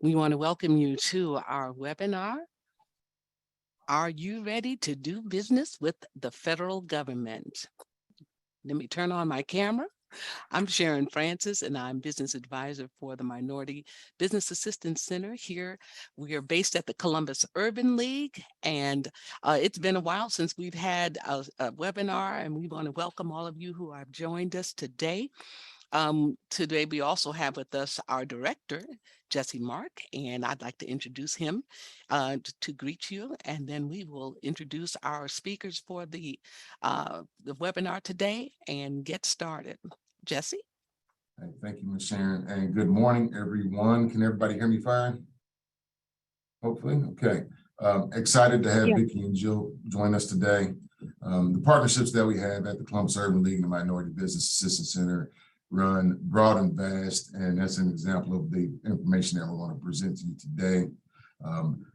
We want to welcome you to our webinar. Are you ready to do business with the federal government? Let me turn on my camera. I'm Sharon Francis, and I'm business advisor for the Minority Business Assistance Center here. We are based at the Columbus Urban League, and it's been a while since we've had a webinar, and we want to welcome all of you who have joined us today. Today, we also have with us our director, Jesse Mark, and I'd like to introduce him to greet you, and then we will introduce our speakers for the webinar today and get started. Jesse? Hey, thank you, Ms. Sharon, and good morning, everyone. Can everybody hear me fine? Hopefully, okay. Excited to have Vicki and Jill join us today. The partnerships that we have at the Columbus Urban League and the Minority Business Assistance Center run broad and vast, and that's an example of the information that we're going to present to you today.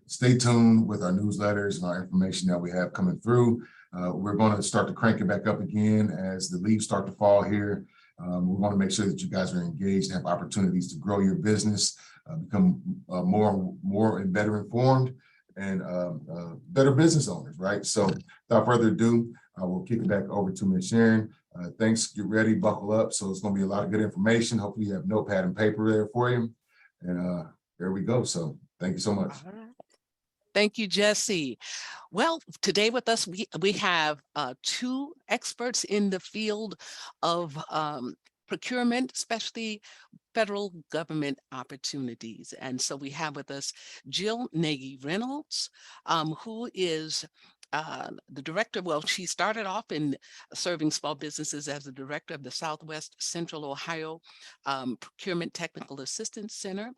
Stay tuned with our newsletters and our information that we have coming through. We're going to start to crank it back up again as the leaves start to fall here. We want to make sure that you guys are engaged and have opportunities to grow your business, become more and better informed, and better business owners, right? So without further ado, I will kick it back over to Ms. Sharon. Thanks, get ready, buckle up. So it's going to be a lot of good information. Hopefully you have notepad and paper there for you. And there we go. So thank you so much. All right. Thank you, Jesse. Well, today with us, we have two experts in the field of procurement, especially federal government opportunities. And so we have with us Jill Nagy-Reynolds, who is the director. Well, she started off in serving small businesses as the director of the Southwest Central Ohio Procurement Technical Assistance Center,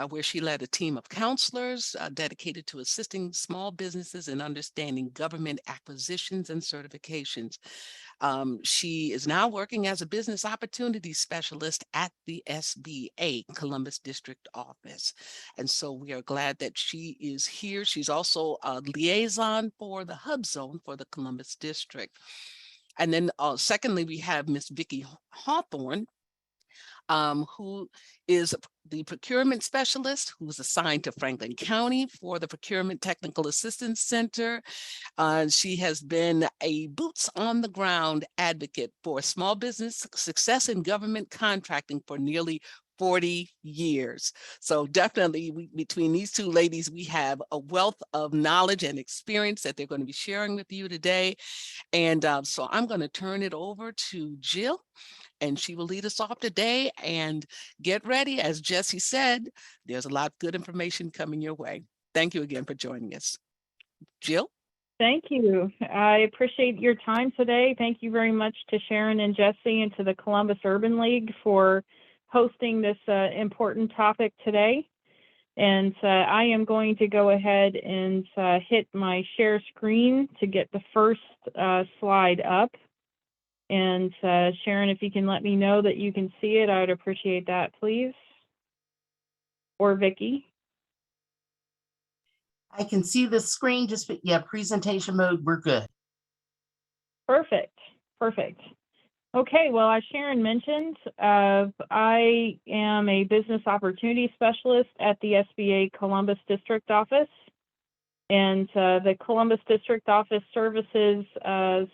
where she led a team of counselors dedicated to assisting small businesses in understanding government acquisitions and certifications. She is now working as a business opportunity specialist at the SBA Columbus District Office. And so we are glad that she is here. She's also a liaison for the Hub Zone for the Columbus District. And then secondly, we have Miss Vicki Hawthorne, who is the procurement specialist who is assigned to Franklin County for the Procurement Technical Assistance Center. She has been a boots on the ground advocate for small business success in government contracting for nearly 40 years. So definitely between these two ladies, we have a wealth of knowledge and experience that they're going to be sharing with you today. And so I'm going to turn it over to Jill, and she will lead us off today. And get ready, as Jesse said, there's a lot of good information coming your way. Thank you again for joining us. Jill? Thank you. I appreciate your time today. Thank you very much to Sharon and Jesse and to the Columbus Urban League for hosting this important topic today. And I am going to go ahead and hit my share screen to get the first slide up. And Sharon, if you can let me know that you can see it, I would appreciate that, please. Or Vicki. I can see the screen, just, yeah, presentation mode, we're good. Perfect, perfect. Okay, well, as Sharon mentioned, I am a business opportunity specialist at the SBA Columbus District Office. And the Columbus District Office services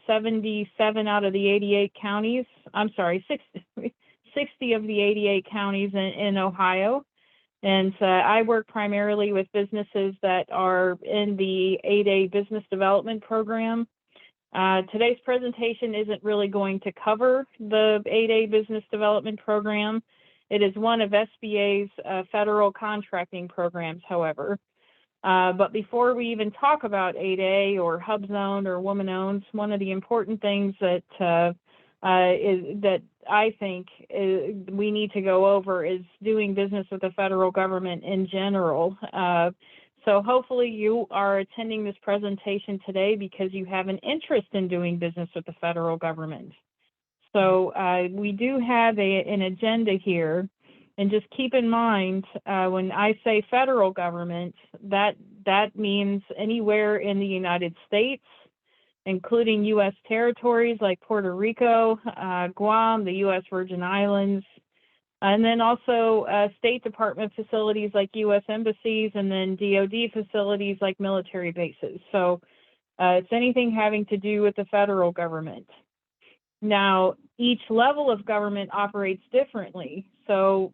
77 out of the 88 counties. I'm sorry, 60 of the 88 counties in Ohio. And I work primarily with businesses that are in the 8A Business Development Program. Today's presentation isn't really going to cover the 8A Business Development Program. It is one of SBA's federal contracting programs, however. But before we even talk about 8A or Hub Zone or Woman Owns, one of the important things that I think we need to go over is doing business with the federal government in general. So hopefully you are attending this presentation today because you have an interest in doing business with the federal government. So we do have an agenda here. And just keep in mind, when I say federal government, that means anywhere in the United States, including U.S. territories like Puerto Rico, Guam, the U.S. Virgin Islands, And then also State Department facilities like U.S. embassies, and then DoD facilities like military bases. So it's anything having to do with the federal government. Now, each level of government operates differently. So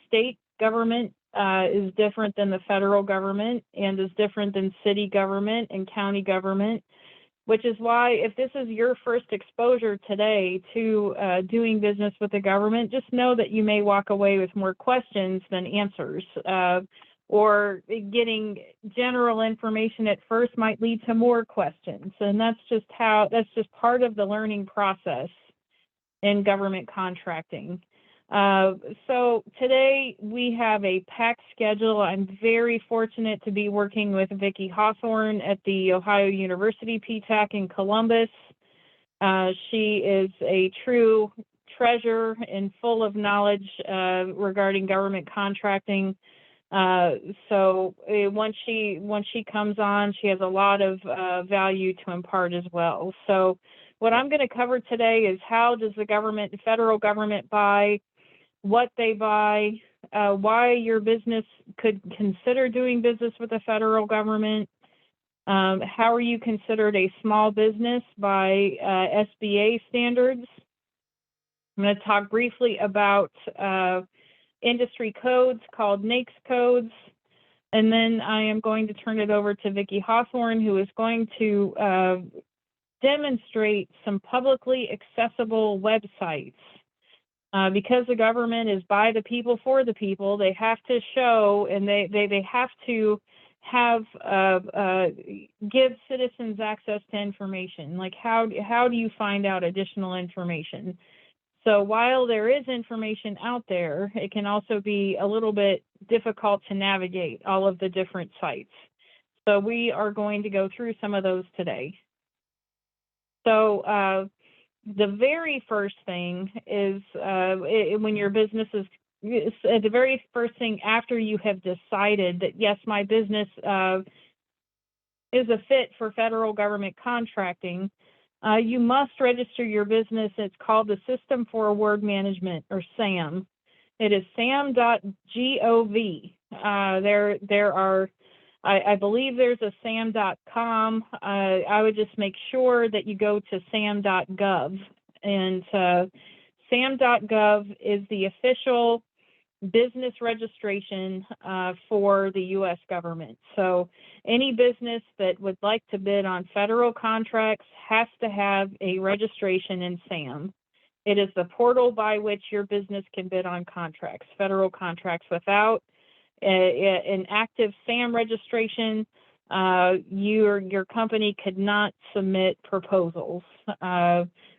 state government is different than the federal government, and is different than city government and county government, which is why if this is your first exposure today to doing business with the government, just know that you may walk away with more questions than answers. Or getting general information at first might lead to more questions. And that's just part of the learning process in government contracting. So today we have a packed schedule. I'm very fortunate to be working with Vicki Hawthorne at the Ohio University PTAC in Columbus. She is a true treasure and full of knowledge regarding government contracting. So once she comes on, she has a lot of value to impart as well. So what I'm going to cover today is how does the federal government buy, what they buy, why your business could consider doing business with the federal government, how are you considered a small business by SBA standards. I'm going to talk briefly about industry codes called Nyx Codes, and then I am going to turn it over to Vicki Hawthorne, who is going to demonstrate some publicly accessible websites. Because the government is by the people for the people, they have to show, and they have to have give citizens access to information. Like how do you find out additional information? So while there is information out there, it can also be a little bit difficult to navigate all of the different sites. So we are going to go through some of those today. So the very first thing is when your business is, the very first thing after you have decided that, yes, my business is a fit for federal government contracting, you must register your business. It's called the System for Award Management, or SAM. It is sam.gov. There are, I believe there's a sam.com. I would just make sure that you go to sam.gov. And sam.gov is the official business registration for the U.S. government. So any business that would like to bid on federal contracts has to have a registration in SAM. It is the portal by which your business can bid on contracts, federal contracts. Without an active SAM registration, your company could not submit proposals.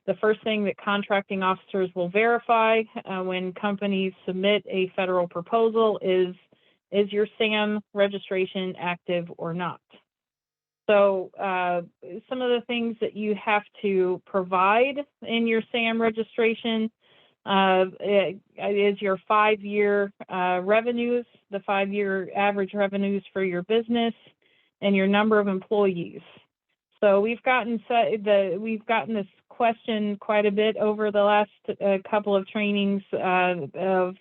The first thing that contracting officers will verify when companies submit a federal proposal is your SAM registration active or not? So some of the things that you have to provide in your SAM registration is your 5-year revenues, the 5-year average revenues for your business, and your number of employees. So we've gotten this question quite a bit over the last couple of trainings of,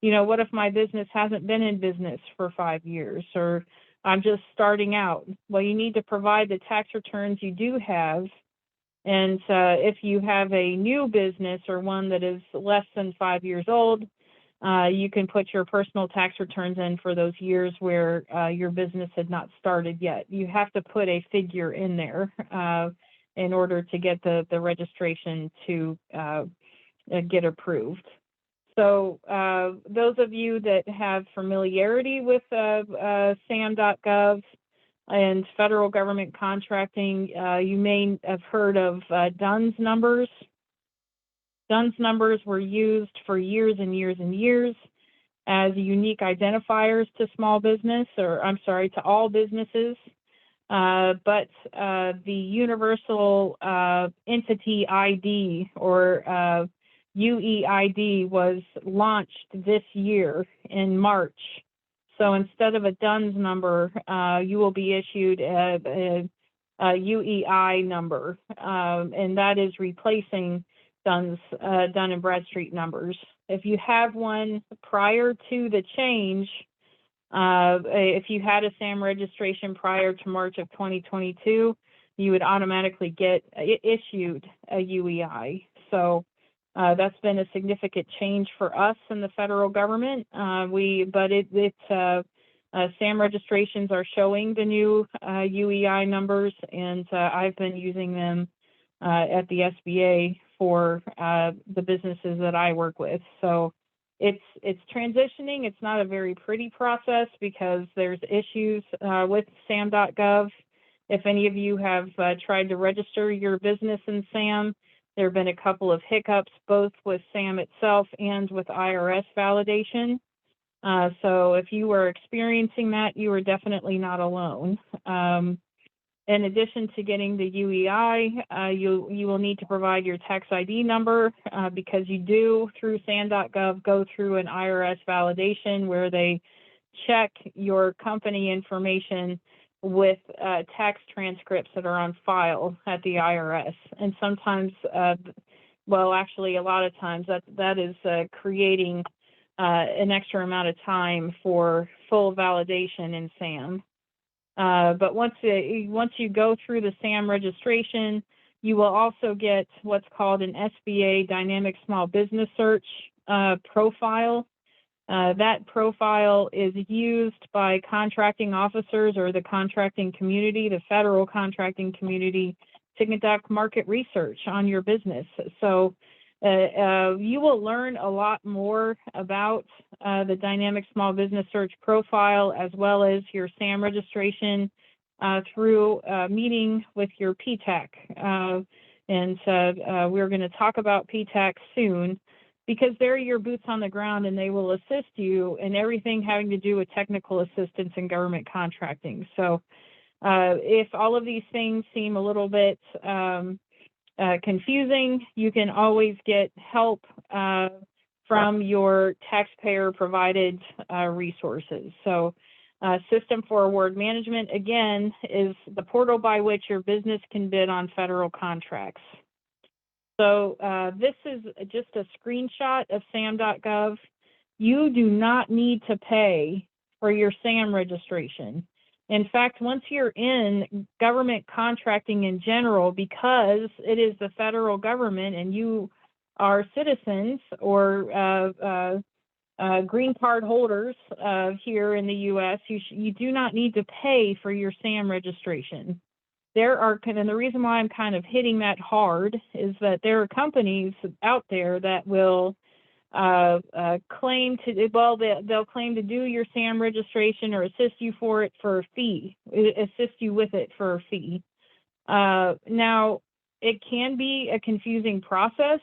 what if my business hasn't been in business for 5 years, or I'm just starting out? Well, you need to provide the tax returns you do have. And if you have a new business or one that is less than 5 years old, you can put your personal tax returns in for those years where your business had not started yet. You have to put a figure in there in order to get the registration to get approved. So those of you that have familiarity with sam.gov and federal government contracting, you may have heard of DUNS numbers. DUNS numbers were used for years and years and years as unique identifiers to small business, to all businesses. But the Universal Entity ID, or UEID, was launched this year in March. So instead of a DUNS number, you will be issued a UEI number, and that is replacing Dun and Bradstreet numbers. If you have one prior to the change, if you had a SAM registration prior to March of 2022, you would automatically get issued a UEI. So that's been a significant change for us in the federal government. SAM registrations are showing the new UEI numbers, and I've been using them at the SBA for the businesses that I work with. So it's transitioning. It's not a very pretty process because there's issues with SAM.gov. If any of you have tried to register your business in SAM, there have been a couple of hiccups, both with SAM itself and with IRS validation. So if you are experiencing that, you are definitely not alone. In addition to getting the UEI, you will need to provide your tax ID number because you do, through SAM.gov, go through an IRS validation where they check your company information with tax transcripts that are on file at the IRS. And sometimes, actually a lot of times that is creating an extra amount of time for full validation in SAM. But once you go through the SAM registration, you will also get what's called an SBA Dynamic Small Business Search profile. That profile is used by contracting officers or the contracting community, the federal contracting community, to conduct market research on your business. So you will learn a lot more about the Dynamic Small Business Search profile as well as your SAM registration through a meeting with your PTAC. We're going to talk about PTAC soon because they're your boots on the ground and they will assist you in everything having to do with technical assistance in government contracting. So if all of these things seem a little bit confusing, you can always get help from your taxpayer provided resources. So System for Award Management, again, is the portal by which your business can bid on federal contracts. So this is just a screenshot of SAM.gov. You do not need to pay for your SAM registration. In fact, once you're in government contracting in general, because it is the federal government and you are citizens or green card holders here in the U.S., you do not need to pay for your SAM registration. And the reason why I'm kind of hitting that hard is that there are companies out there that will claim to, they'll claim to do your SAM registration or assist you with it for a fee. Now, it can be a confusing process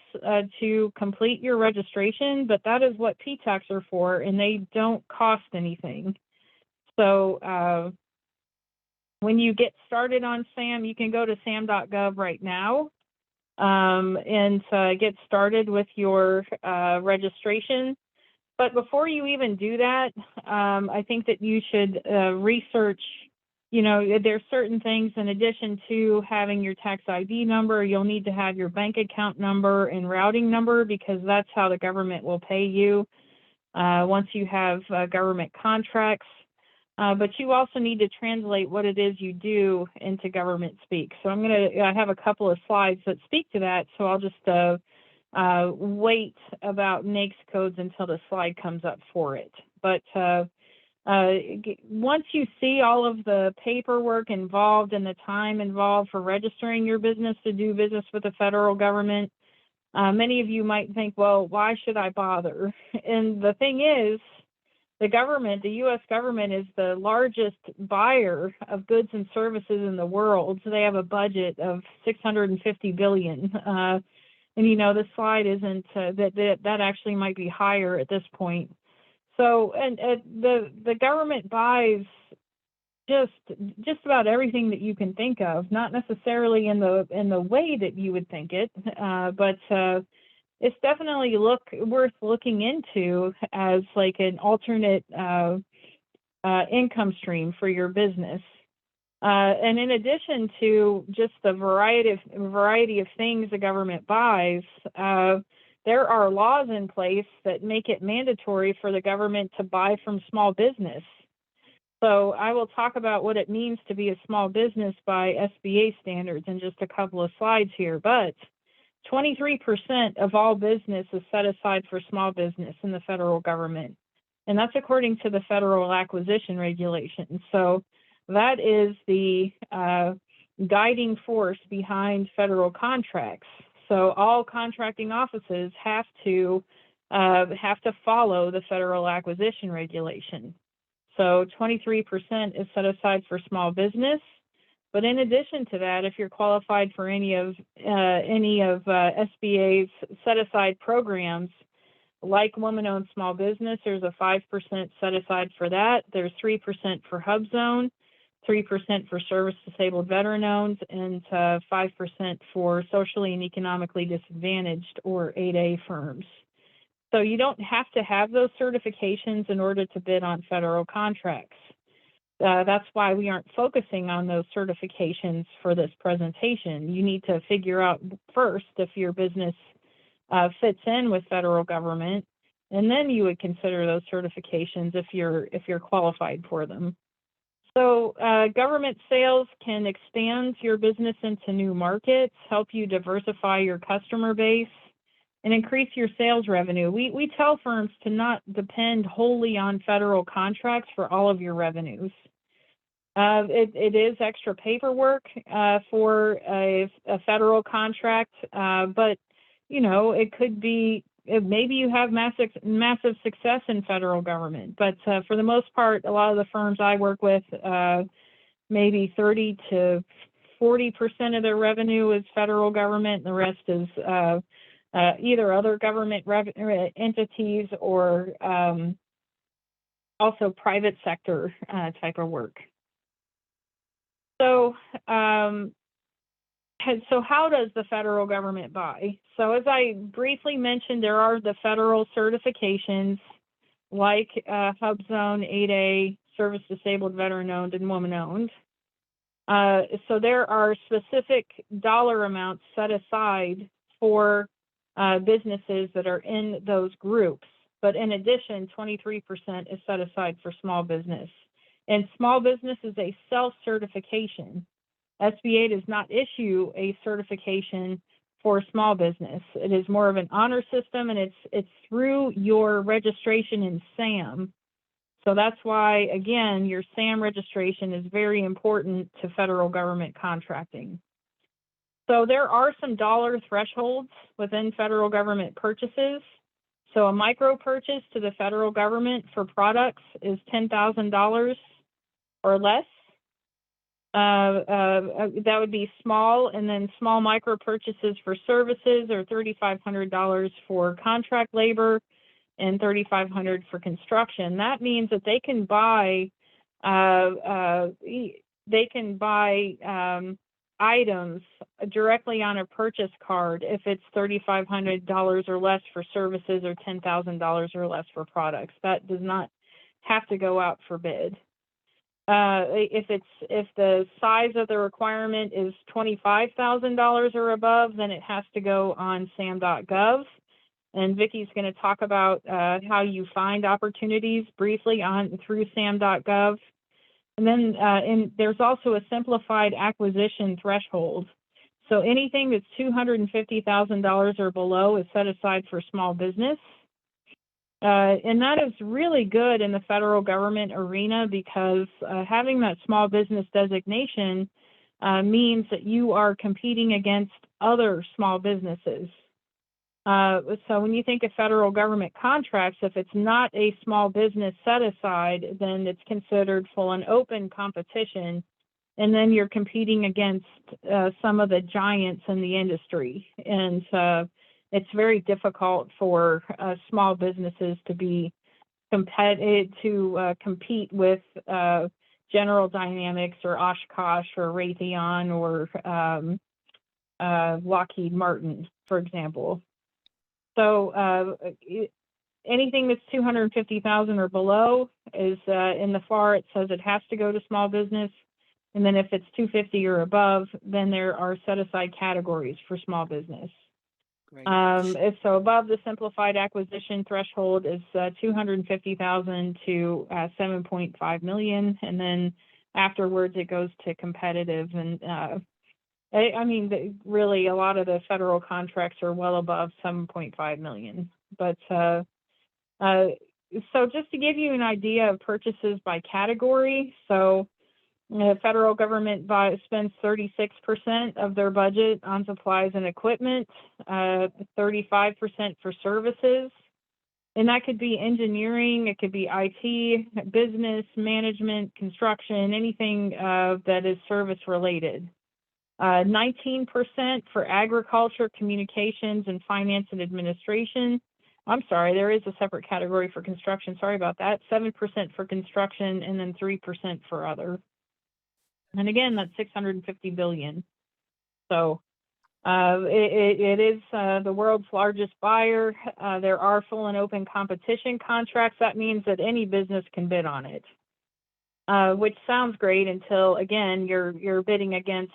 to complete your registration, but that is what PTACs are for, and they don't cost anything. So when you get started on SAM, you can go to sam.gov right now and get started with your registration. But before you even do that, I think that you should research, there's certain things in addition to having your tax ID number, you'll need to have your bank account number and routing number because that's how the government will pay you once you have government contracts. But you also need to translate what it is you do into government speak. So I have a couple of slides that speak to that. So I'll just wait about Nyx Codes until the slide comes up for it. But once you see all of the paperwork involved and the time involved for registering your business to do business with the federal government, many of you might think, well, why should I bother? And the thing is, the U.S. government is the largest buyer of goods and services in the world. So they have a budget of $650 billion. And the slide isn't that actually might be higher at this point. So the government buys just about everything that you can think of, not necessarily in the way that you would think it, but it's definitely worth looking into as like an alternate income stream for your business. And in addition to just the variety of things the government buys, there are laws in place that make it mandatory for the government to buy from small business. So I will talk about what it means to be a small business by SBA standards in just a couple of slides here. But 23% of all business is set aside for small business in the federal government. And that's according to the Federal Acquisition Regulation. So that is the guiding force behind federal contracts. So all contracting offices have to follow the Federal Acquisition Regulation. So 23% is set aside for small business. But in addition to that, if you're qualified for any of SBA's set aside programs, like woman-owned small business, there's a 5% set aside for that. There's 3% for Hub Zone, 3% for service-disabled veteran-owned, and 5% for socially and economically disadvantaged, or 8A firms. So you don't have to have those certifications in order to bid on federal contracts. That's why we aren't focusing on those certifications for this presentation. You need to figure out first if your business fits in with federal government, and then you would consider those certifications if you're qualified for them. So government sales can expand your business into new markets, help you diversify your customer base, and increase your sales revenue. We tell firms to not depend wholly on federal contracts for all of your revenues. It is extra paperwork for a federal contract, but it could be, maybe you have massive success in federal government, but for the most part, a lot of the firms I work with, maybe 30 to 40% of their revenue is federal government, and the rest is either other government entities or also private sector type of work. So, so how does the federal government buy? So as I briefly mentioned, there are the federal certifications like Hub Zone, 8A, Service Disabled, Veteran Owned, and Woman Owned. So there are specific dollar amounts set aside for businesses that are in those groups. But in addition, 23% is set aside for small business. And small business is a self-certification. SBA does not issue a certification for small business. It is more of an honor system, and it's through your registration in SAM. So that's why, again, your SAM registration is very important to federal government contracting. So there are some dollar thresholds within federal government purchases. So a micro purchase to the federal government for products is $10,000 or less. That would be small, and then small micro purchases for services are $3,500 for contract labor and $3,500 for construction. That means that they can buy items directly on a purchase card if it's $3,500 or less for services or $10,000 or less for products. That does not have to go out for bid. If the size of the requirement is $25,000 or above, then it has to go on SAM.gov. And Vicki's going to talk about how you find opportunities briefly through SAM.gov. And then there's also a simplified acquisition threshold. So anything that's $250,000 or below is set aside for small business. And that is really good in the federal government arena because having that small business designation means that you are competing against other small businesses. So when you think of federal government contracts, if it's not a small business set aside, then it's considered full and open competition. And then you're competing against some of the giants in the industry. And it's very difficult for small businesses to be compete with General Dynamics or Oshkosh or Raytheon or Lockheed Martin, for example. So anything that's $250,000 or below is in the FAR. It says it has to go to small business. And then if it's 250 or above, then there are set aside categories for small business. Great. If so, above the simplified acquisition threshold is 250,000 to 7.5 million, and then afterwards it goes to competitive. And I mean, really, a lot of the federal contracts are well above 7.5 million. But so just to give you an idea of purchases by category, so the federal government spends 36% of their budget on supplies and equipment, 35% for services. And that could be engineering, it could be IT, business, management, construction, anything that is service related. 19% for agriculture, communications, and finance and administration. I'm sorry, there is a separate category for construction. Sorry about that. 7% for construction, and then 3% for other. And again, that's 650 billion. So it is the world's largest buyer. There are full and open competition contracts. That means that any business can bid on it, which sounds great until, again, you're bidding against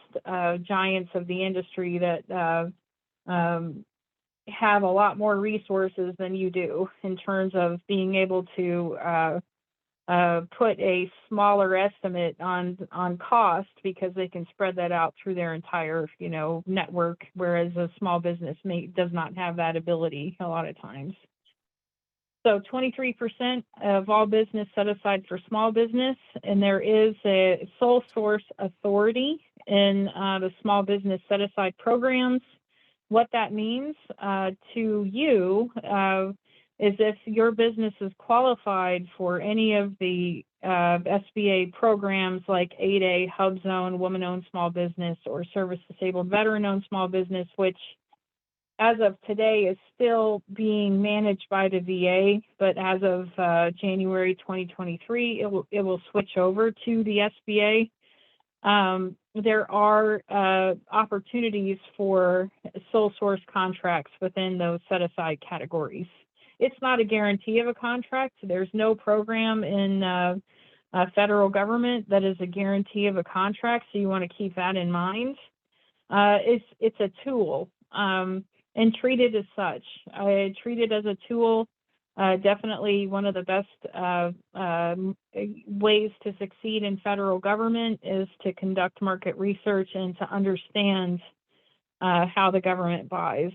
giants of the industry that have a lot more resources than you do in terms of being able to put a smaller estimate on cost, because they can spread that out through their entire, network, whereas a small business does not have that ability a lot of times. So 23% of all business set aside for small business, and there is a sole source authority in the small business set aside programs. What that means to you is if your business is qualified for any of the SBA programs like 8A, Hub Zone, Woman-Owned Small Business, or Service Disabled Veteran-Owned Small Business, which as of today is still being managed by the VA, but as of January 2023, it will switch over to the SBA. There are opportunities for sole source contracts within those set-aside categories. It's not a guarantee of a contract. There's no program in federal government that is a guarantee of a contract, so you want to keep that in mind. It's a tool, and treat it as such. I treat it as a tool. Definitely one of the best ways to succeed in federal government is to conduct market research and to understand how the government buys.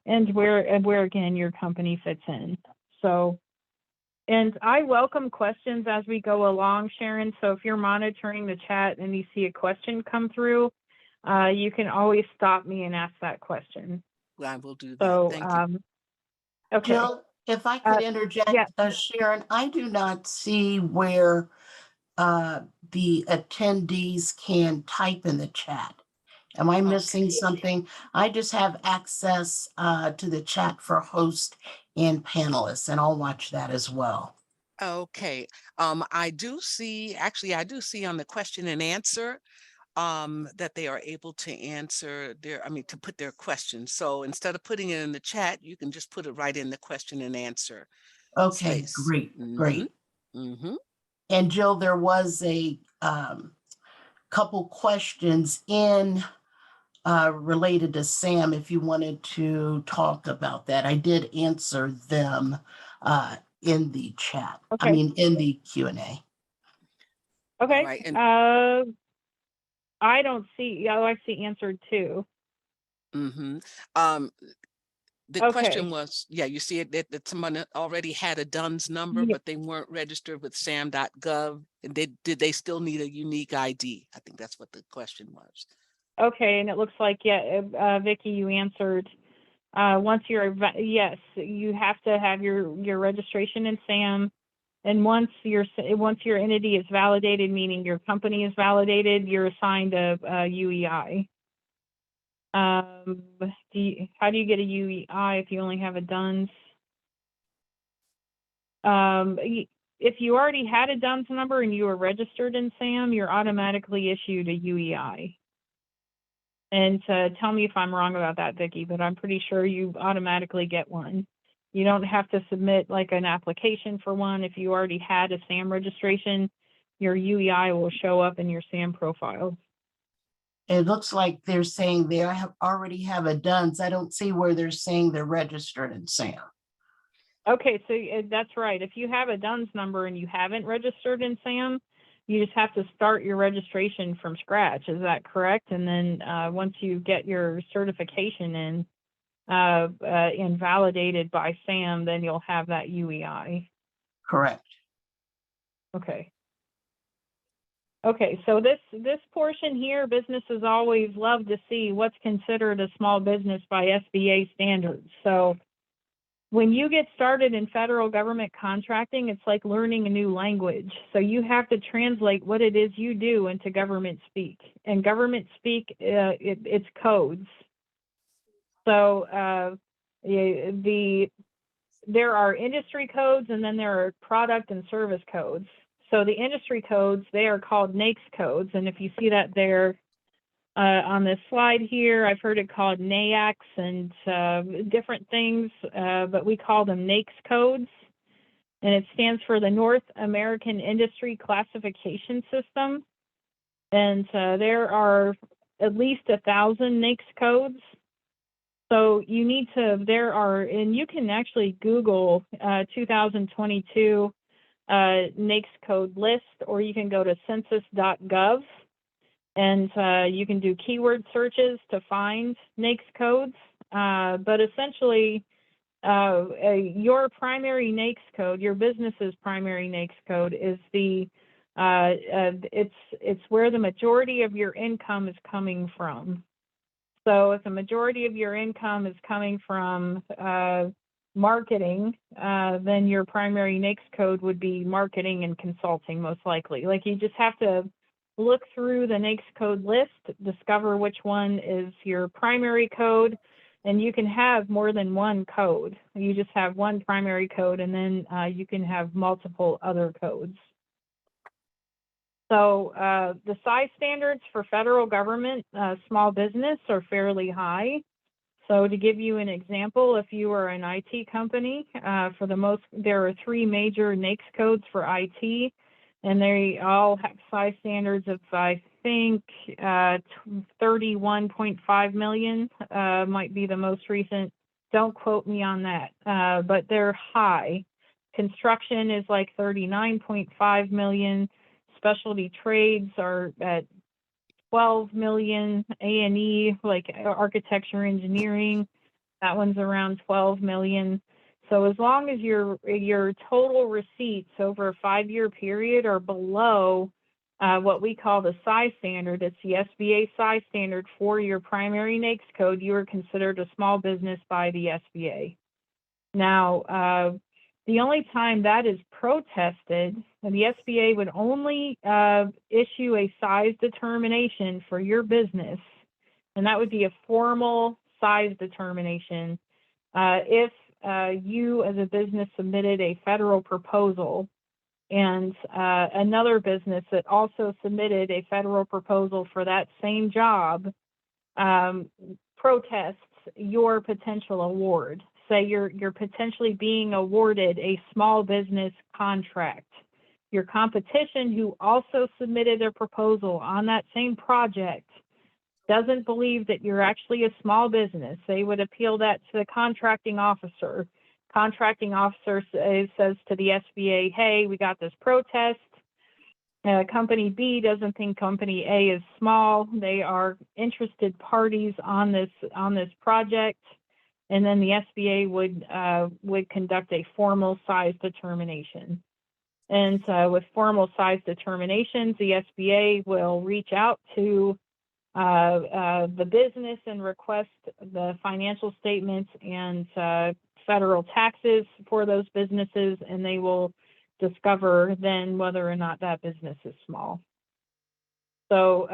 And where again your company fits in. So, and I welcome questions as we go along, Sharon. So if you're monitoring the chat and you see a question come through, you can always stop me and ask that question. I will do that. So, Thank you. okay. Jill, if I could interject, yeah. Sharon, I do not see where the attendees can type in the chat. Am I missing something? I just have access to the chat for host and panelists, and I'll watch that as well. Okay. I do see on the question and answer that they are able to answer to put their questions. So instead of putting it in the chat, you can just put it right in the question and answer Okay, space. great, great. Mm-hmm. And Jill, there was a couple questions in related to Sam, if you wanted to talk about that. I did answer them in the chat. Okay. I mean, in the Q&A. Okay. Right, and I don't see, I see answered too. mm-hmm. The Okay. question was, you see it that someone already had a DUNS number, but they weren't registered with sam.gov. And did they still need a unique ID? I think that's what the question was. Okay, and it looks like, Vicki, you answered. Once yes, you have to have your registration in SAM, and once your entity is validated, meaning your company is validated, you're assigned a UEI. How do you get a UEI if you only have a DUNS? If you already had a DUNS number and you were registered in SAM, you're automatically issued a UEI. And tell me if I'm wrong about that, Vicki, but I'm pretty sure you automatically get one. You don't have to submit like an application for one. If you already had a SAM registration, your UEI will show up in your SAM profile. It looks like they're saying they already have a DUNS. I don't see where they're saying they're registered in SAM. Okay, so that's right. If you have a DUNS number and you haven't registered in SAM, you just have to start your registration from scratch. Is that correct? And then once you get your certification in and validated by SAM, then you'll have that UEI. Correct. Okay. Okay, so this portion here, businesses always love to see what's considered a small business by SBA standards. So when you get started in federal government contracting, it's like learning a new language. So you have to translate what it is you do into government speak. And government speak, it's codes. So there are industry codes, and then there are product and service codes. So the industry codes, they are called Nyx Codes. And if you see that there on this slide here, I've heard it called NAICS and different things, but we call them Nyx Codes. And it stands for the North American Industry Classification System. And there are at least 1,000 Nyx Codes. So you need to, and you can actually Google 2022 Nyx Code list, or you can go to census.gov and you can do keyword searches to find Nyx Codes. But essentially, your primary Nyx code, your business's primary Nyx code, is it's where the majority of your income is coming from. So if the majority of your income is coming from marketing, then your primary Nyx code would be marketing and consulting, most likely. Like, you just have to look through the Nyx code list, discover which one is your primary code, and you can have more than one code. You just have one primary code, and then you can have multiple other codes. So the size standards for federal government small business are fairly high. So to give you an example, if you are an IT company, there are 3 major Nyx codes for IT, and they all have size standards of, I think, 31.5 million might be the most recent. Don't quote me on that, but they're high. Construction is like 39.5 million. Specialty trades are at 12 million. A&E, like architecture, engineering, that one's around 12 million. So as long as your total receipts over a 5-year period are below what we call the size standard, it's the SBA size standard for your primary Nyx code, you are considered a small business by the SBA. Now, the only time that is protested, and the SBA would only issue a size determination for your business, and that would be a formal size determination if you as a business submitted a federal proposal and another business that also submitted a federal proposal for that same job protests your potential award. Say you're potentially being awarded a small business contract. Your competition, who also submitted their proposal on that same project, doesn't believe that you're actually a small business. They would appeal that to the contracting officer. Contracting officer says to the SBA, hey, we got this protest. Company B doesn't think company A is small. They are interested parties on this project. And then the SBA would conduct a formal size determination. And with formal size determinations, the SBA will reach out to the business and request the financial statements and federal taxes for those businesses, and they will discover then whether or not that business is small. So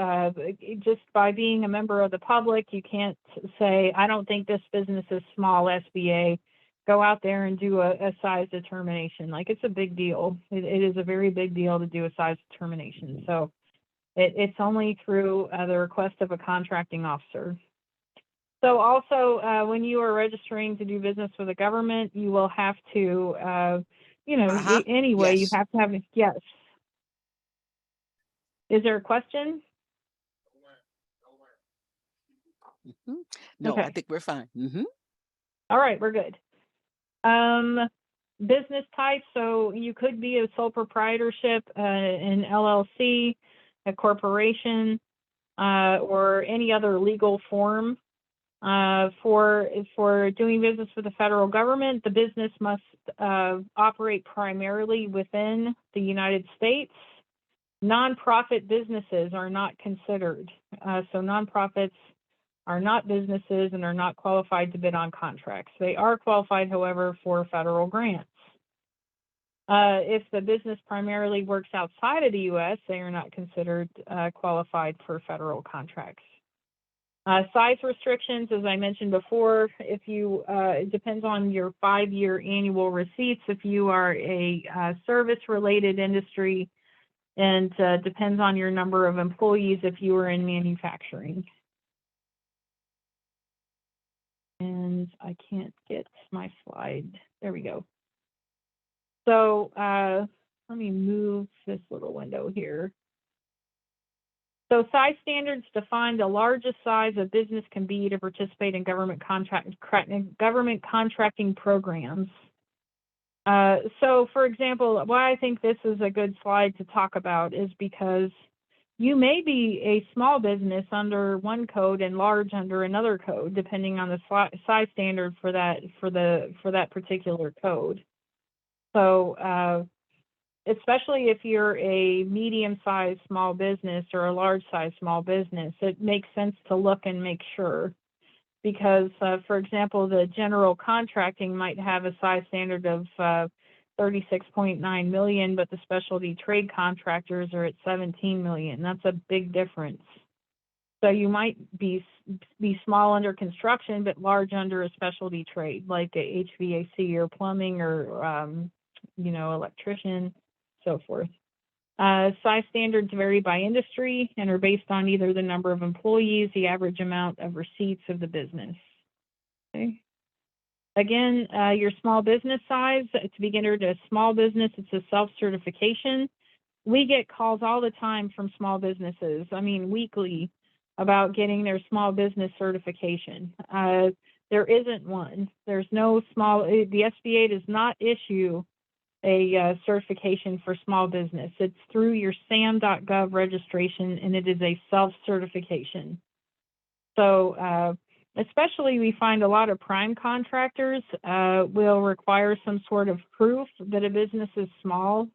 just by being a member of the public, you can't say, I don't think this business is small, SBA. Go out there and do a size determination. Like, it's a big deal. It is a very big deal to do a size determination. So it's only through the request of a contracting officer. So also, when you are registering to do business with the government, you will have to, anyway, Yes. you have to have, yes. Is there a question? No, I Okay. think we're fine. All right, we're good. Business type, so you could be a sole proprietorship, an LLC, a corporation, or any other legal form. For doing business with the federal government, the business must operate primarily within the United States. Nonprofit businesses are not considered. So nonprofits are not businesses and are not qualified to bid on contracts. They are qualified, however, for federal grants. If the business primarily works outside of the U.S., they are not considered qualified for federal contracts. Size restrictions, as I mentioned before, if you, it depends on your 5-year annual receipts. If you are a service-related industry, and depends on your number of employees if you are in manufacturing. And I can't get my slide. There we go. So let me move this little window here. So size standards define the largest size a business can be to participate in government contracting programs. So for example, why I think this is a good slide to talk about is because you may be a small business under one code and large under another code, depending on the size standard for that particular code. So especially if you're a medium-sized small business or a large-sized small business, it makes sense to look and make sure. Because, for example, the general contracting might have a size standard of 36.9 million, but the specialty trade contractors are at 17 million. That's a big difference. So you might be small under construction, but large under a specialty trade, like a HVAC or plumbing or, electrician, so forth. Size standards vary by industry and are based on either the number of employees, the average amount of receipts of the business. Okay. Again, your small business size, to be considered a small business, it's a self-certification. We get calls all the time from small businesses, weekly, about getting their small business certification. There isn't one. There's no the SBA does not issue a certification for small business. It's through your sam.gov registration, and it is a self-certification. So especially we find a lot of prime contractors will require some sort of proof that a business is small.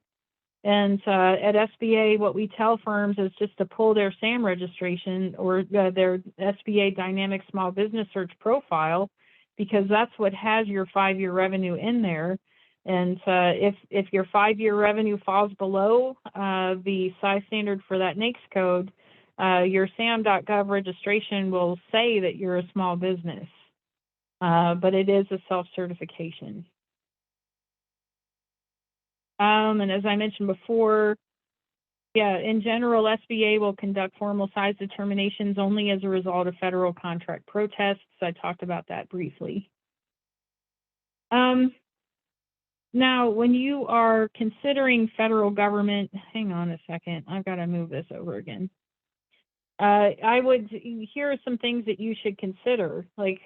And at SBA, what we tell firms is just to pull their SAM registration or their SBA Dynamic Small Business Search profile, because that's what has your 5-year revenue in there. And if your 5-year revenue falls below the size standard for that Nyx code, your sam.gov registration will say that you're a small business, but it is a self-certification. And as I mentioned before, in general, SBA will conduct formal size determinations only as a result of federal contract protests. I talked about that briefly. Now, when you are considering federal government, hang on a second, I've got to move this over again. Here are some things that you should consider. Like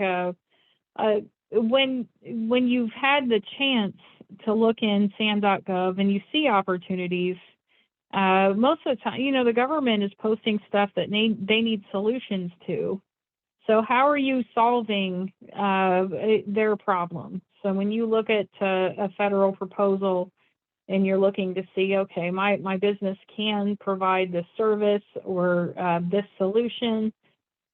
when you've had the chance to look in sam.gov and you see opportunities, most of the time, the government is posting stuff that they need solutions to. So how are you solving their problem? So when you look at a federal proposal and you're looking to see, okay, my business can provide this service or this solution,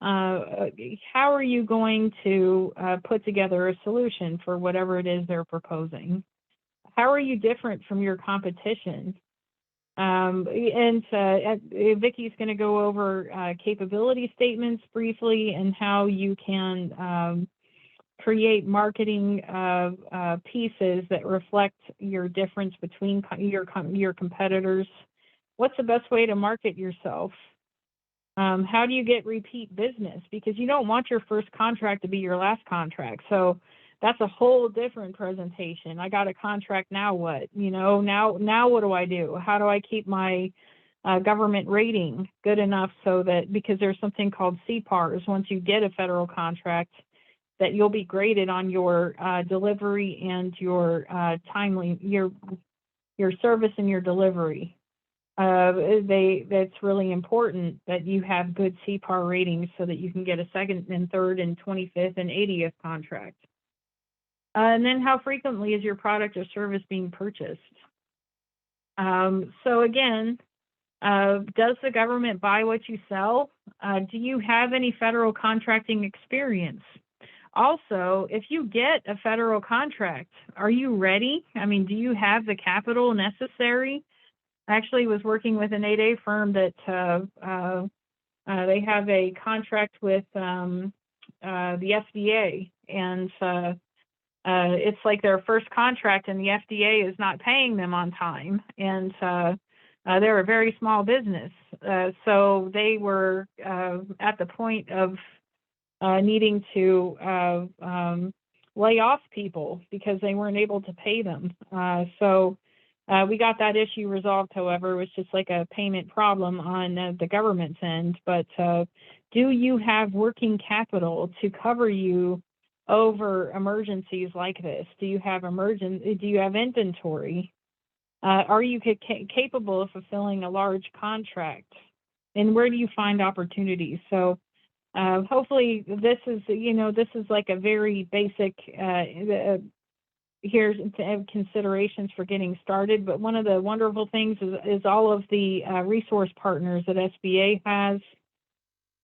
how are you going to put together a solution for whatever it is they're proposing? How are you different from your competition? Vicki's going to go over capability statements briefly and how you can create marketing pieces that reflect your difference between your competitors. What's the best way to market yourself? How do you get repeat business? Because you don't want your first contract to be your last contract. So that's a whole different presentation. I got a contract, now what? Now what do I do? How do I keep my government rating good enough so that, because there's something called CPARs, once you get a federal contract, that you'll be graded on your delivery and your your service and your delivery. That's really important that you have good CPAR ratings so that you can get a second and third and 25th and 80th contract. And then how frequently is your product or service being purchased? So again, does the government buy what you sell? Do you have any federal contracting experience? Also, if you get a federal contract, are you ready? I mean, do you have the capital necessary? I actually was working with an 8A firm that they have a contract with the FDA, and it's like their first contract, and the FDA is not paying them on time, and they're a very small business, so they were at the point of needing to lay off people because they weren't able to pay them. So we got that issue resolved. However, it was just like a payment problem on the government's end. But do you have working capital to cover you over emergencies like this? Do you have inventory? Are you capable of fulfilling a large contract? And where do you find opportunities? So hopefully this is, this is like a very basic, here's considerations for getting started. But one of the wonderful things is all of the resource partners that SBA has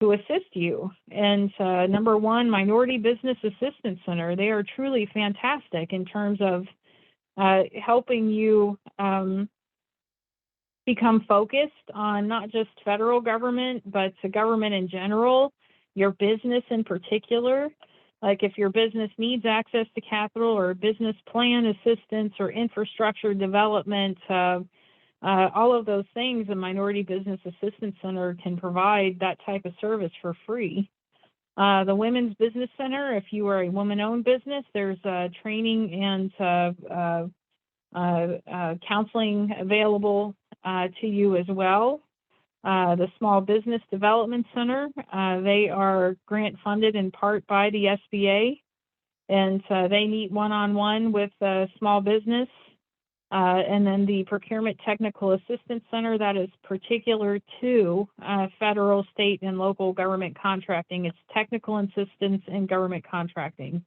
to assist you. And number one, Minority Business Assistance Center. They are truly fantastic in terms of helping you become focused on not just federal government, but the government in general, your business in particular. Like if your business needs access to capital or business plan assistance or infrastructure development, all of those things, the Minority Business Assistance Center can provide that type of service for free. The Women's Business Center, if you are a woman-owned business, there's training and counseling available to you as well. The Small Business Development Center, they are grant funded in part by the SBA, and they meet one-on-one with small business. And then the Procurement Technical Assistance Center, that is particular to federal, state, and local government contracting. It's technical assistance in government contracting.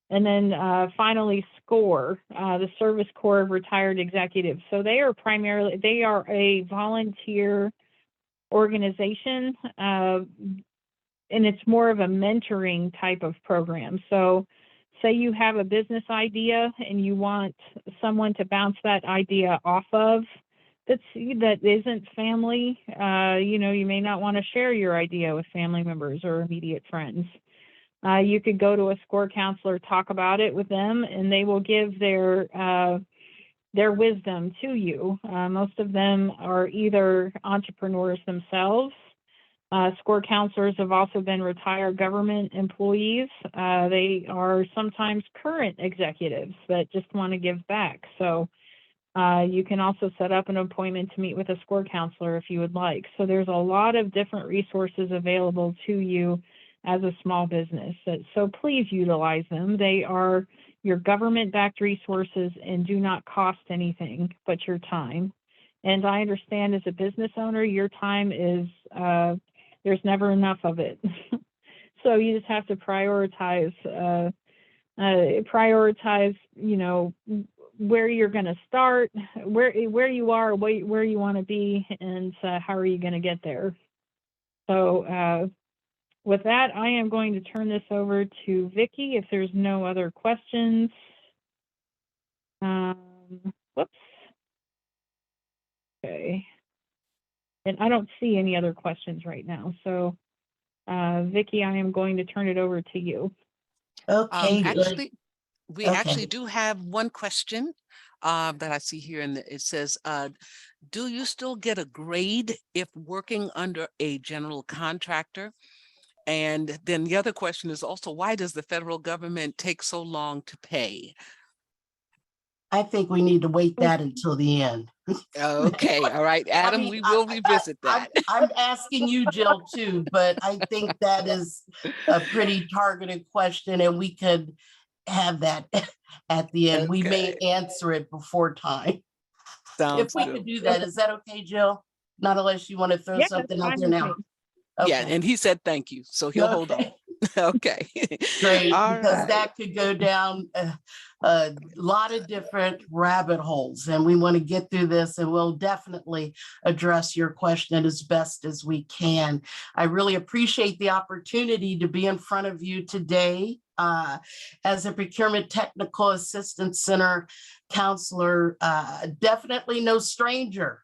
And then finally, SCORE, the Service Corps of Retired Executives. So they are a volunteer organization, and it's more of a mentoring type of program. So say you have a business idea and you want someone to bounce that idea off of that isn't family. You may not want to share your idea with family members or immediate friends. You could go to a SCORE counselor, talk about it with them, and they will give their wisdom to you. Most of them are either entrepreneurs themselves. SCORE counselors have also been retired government employees. They are sometimes current executives that just want to give back. So you can also set up an appointment to meet with a SCORE counselor if you would like. So there's a lot of different resources available to you as a small business. So please utilize them. They are your government-backed resources and do not cost anything but your time. And I understand as a business owner, your time is, there's never enough of it. So you just have to prioritize, where you're going to start, where you are, where you want to be, and how are you going to get there. So with that, I am going to turn this over to Vicki if there's no other questions. Whoops. Okay. And I don't see any other questions right now. So Vicki, I am going to turn it over to you. Okay. We actually do have one question that I see here, and it says, do you still get a grade if working under a general contractor? And then the other question is also, why does the federal government take so long to pay? I think we need to wait that until the end. Okay, all right, Adam, mean, we will revisit that. I'm asking you, Jill, too, but I think that is a pretty targeted question, and we could have that at the end. We may Okay. answer it before time. If Sounds we good. could do that, is that okay, Jill? Not unless you want to throw Yeah, something that's out fine there with now. me. Yeah, Okay, and he said thank you, so he'll hold on. okay, Okay. great, All because right. that could go down a lot of different rabbit holes, and we want to get through this, and we'll definitely address your question as best as we can. I really appreciate the opportunity to be in front of you today as a Procurement Technical Assistance Center counselor, definitely no stranger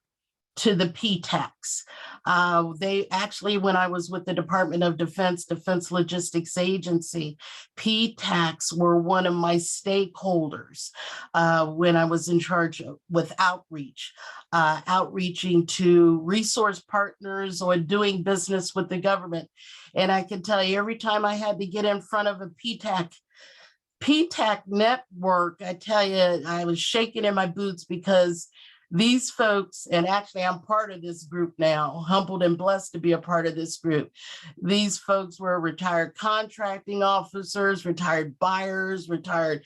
to the PTACs. They actually, when I was with the Department of Defense, Defense Logistics Agency, PTACs were one of my stakeholders when I was in charge with outreach, outreaching to resource partners or doing business with the government. And I can tell you, every time I had to get in front of a PTAC network, I tell you, I was shaking in my boots because these folks, and actually I'm part of this group now, humbled and blessed to be a part of this group. These folks were retired contracting officers, retired buyers, retired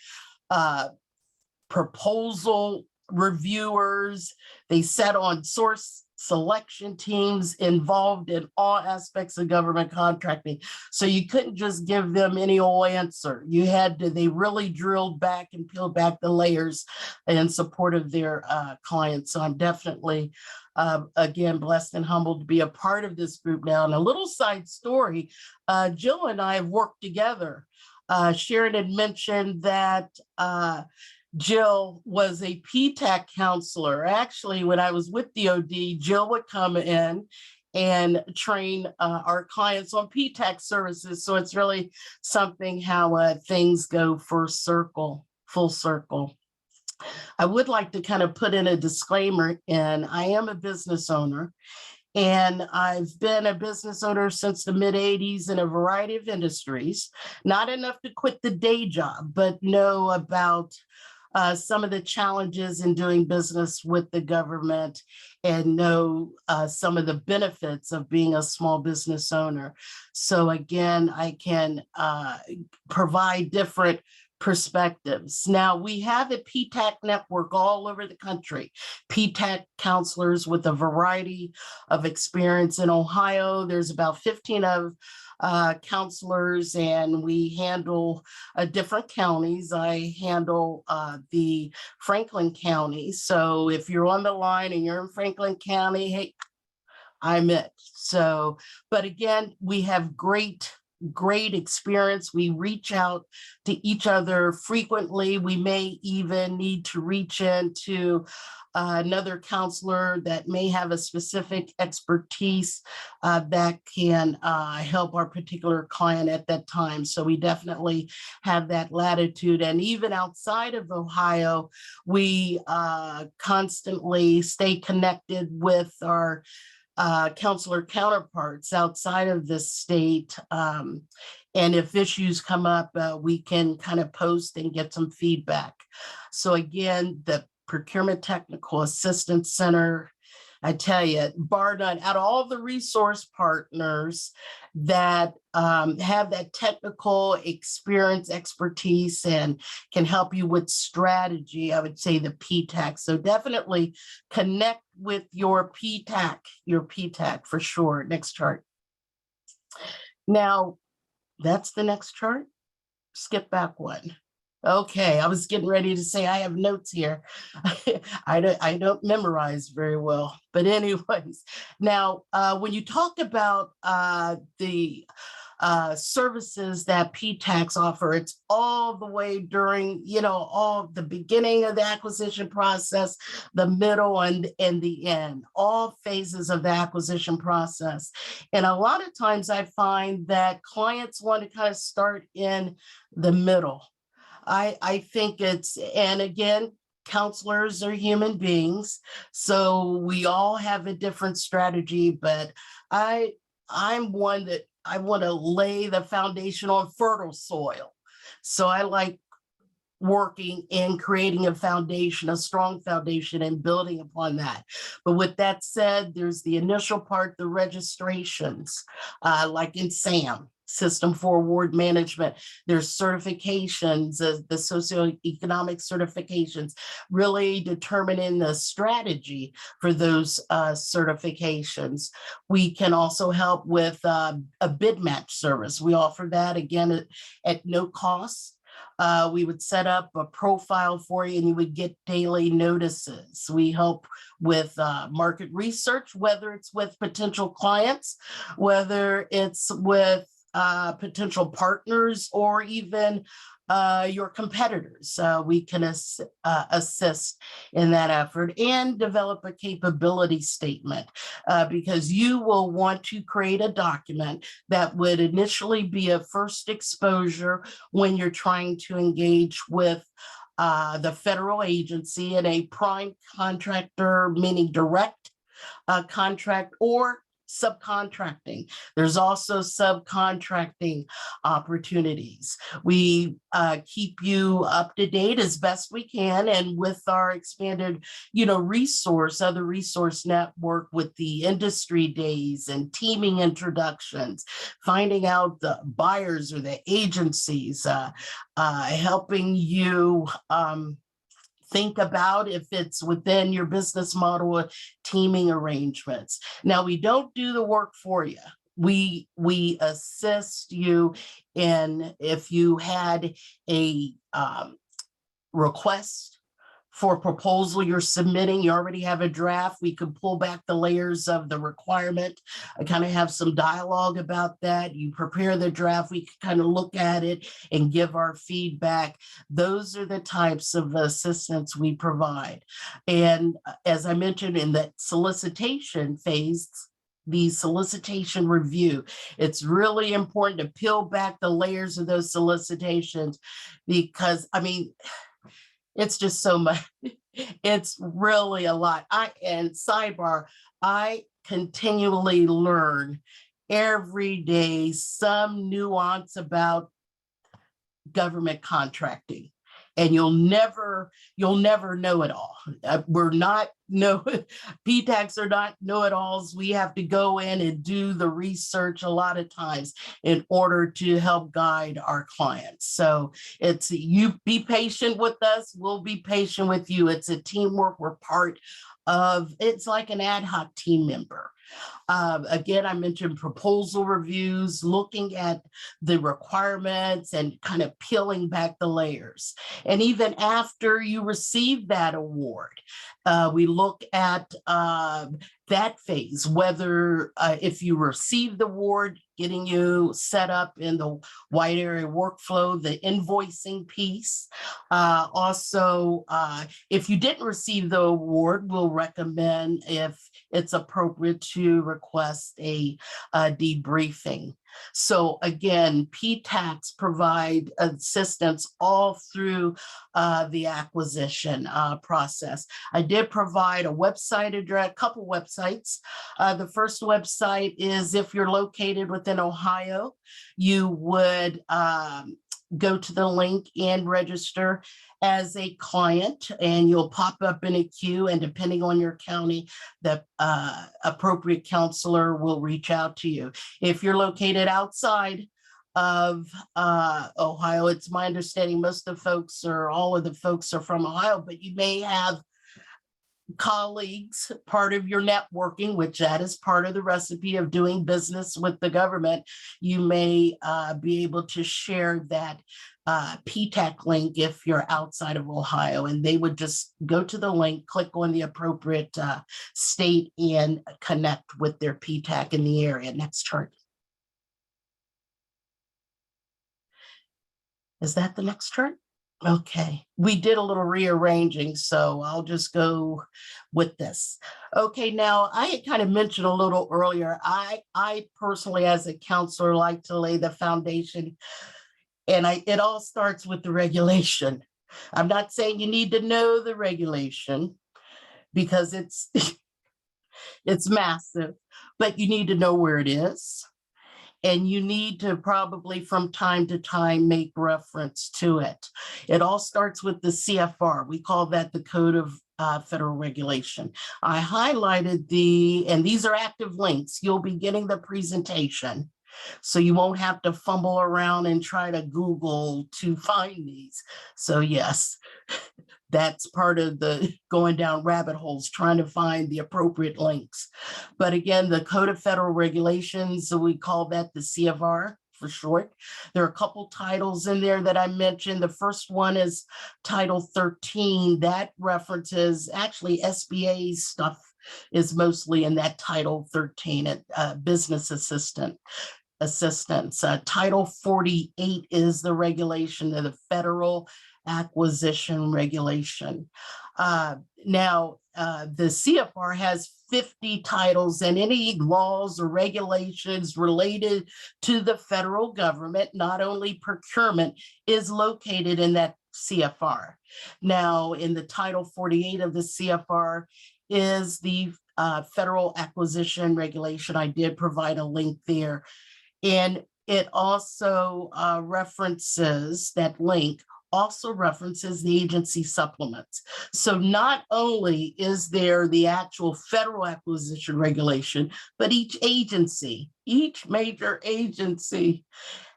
proposal reviewers. They sat on source selection teams involved in all aspects of government contracting. So you couldn't just give them any old answer. You had to, they really drilled back and peeled back the layers in support of their clients. So I'm definitely, again, blessed and humbled to be a part of this group now. And a little side story, Jill and I have worked together. Sharon had mentioned that Jill was a PTAC counselor. Actually, when I was with DOD, Jill would come in and train our clients on PTAC services. So it's really something how things go full circle. I would like to kind of put in a disclaimer, and I am a business owner. And I've been a business owner since the mid 80s in a variety of industries, not enough to quit the day job, but know about some of the challenges in doing business with the government and know some of the benefits of being a small business owner. So again, I can provide different perspectives. Now, we have a PTAC network all over the country, PTAC counselors with a variety of experience. In Ohio, there's about 15 of counselors, and we handle different counties. I handle the Franklin County. So if you're on the line and you're in Franklin County, hey, I'm it. So, but again, we have great experience. We reach out to each other frequently. We may even need to reach into another counselor that may have a specific expertise that can help our particular client at that time. So we definitely have that latitude. And even outside of Ohio, we constantly stay connected with our counselor counterparts outside of this state. And if issues come up, we can kind of post and get some feedback. So again, the Procurement Technical Assistance Center, I tell you, bar none, out of all the resource partners that have that technical experience, expertise, and can help you with strategy, I would say the PTAC. So definitely connect with your PTAC for sure. Next chart. Now, that's the next chart. Skip back one. Okay, I was getting ready to say I have notes here. I don't memorize very well, but anyways, now when you talk about the services that PTACs offer, it's all the way during, all the beginning of the acquisition process, the middle and the end, all phases of the acquisition process. And a lot of times I find that clients want to kind of start in the middle. I think and again, counselors are human beings, so we all have a different strategy, but I'm one that I want to lay the foundation on fertile soil. So I like working in creating a foundation, a strong foundation, and building upon that. But with that said, there's the initial part, the registrations, like in SAM, System for Award Management. There's certifications, the socioeconomic certifications, really determining the strategy for those certifications. We can also help with a bid match service. We offer that again at no cost. We would set up a profile for you and you would get daily notices. We help with market research, whether it's with potential clients, whether it's with potential partners, or even your competitors. We can assist in that effort and develop a capability statement, because you will want to create a document that would initially be a first exposure when you're trying to engage with the federal agency in a prime contractor, meaning direct contract, or subcontracting. There's also subcontracting opportunities. We keep you up to date as best we can, and with our expanded, other resource network with the industry days and teaming introductions, finding out the buyers or the agencies, helping you think about if it's within your business model or teaming arrangements. Now, we don't do the work for you. We assist you in, if you had a request for proposal you're submitting, you already have a draft, we could pull back the layers of the requirement. I kind of have some dialogue about that. You prepare the draft, we can kind of look at it and give our feedback. Those are the types of assistance we provide. And as I mentioned, in that solicitation phase, the solicitation review, it's really important to peel back the layers of those solicitations, because it's just so much. It's really a lot. And sidebar, I continually learn every day some nuance about government contracting. And you'll never know it all. PTACs are not know-it-alls. We have to go in and do the research a lot of times in order to help guide our clients. So it's, you be patient with us, we'll be patient with you. It's a teamwork. We're part of, it's like an ad hoc team member. Again, I mentioned proposal reviews, looking at the requirements and kind of peeling back the layers. And even after you receive that award, we look at that phase, whether if you receive the award, getting you set up in the wide area workflow, the invoicing piece. Also, if you didn't receive the award, we'll recommend, if it's appropriate, to request a debriefing. So again, PTACs provide assistance all through the acquisition process. I did provide a website address, a couple websites. The first website is, if you're located within Ohio, you would go to the link and register as a client, and you'll pop up in a queue, and depending on your county, the appropriate counselor will reach out to you. If you're located outside of Ohio, it's my understanding most of the folks, or all of the folks, are from Ohio, but you may have colleagues, part of your networking, which that is part of the recipe of doing business with the government. You may be able to share that PTAC link if you're outside of Ohio, and they would just go to the link, click on the appropriate state, and connect with their PTAC in the area. Next chart. Is that the next chart? Okay, we did a little rearranging, so I'll just go with this. Okay, now I had kind of mentioned a little earlier, I personally, as a counselor, like to lay the foundation, and it all starts with the regulation. I'm not saying you need to know the regulation, because it's massive, but you need to know where it is. and you need to probably from time to time make reference to it. It all starts with the CFR. We call that the Code of Federal Regulation. I highlighted and these are active links. You'll be getting the presentation, so you won't have to fumble around and try to Google to find these. So yes, that's part of the going down rabbit holes, trying to find the appropriate links. But again, the Code of Federal Regulations, so we call that the CFR for short. There are a couple titles in there that I mentioned. The first one is Title 13. That references actually SBA stuff is mostly in that Title 13, business assistance. Title 48 is the regulation of the Federal Acquisition Regulation. Now, the CFR has 50 titles, and any laws or regulations related to the federal government, not only procurement, is located in that CFR. Now, in the Title 48 of the CFR is the Federal Acquisition Regulation. I did provide a link there. And it also references, that link also references the agency supplements. So not only is there the actual federal acquisition regulation, but each major agency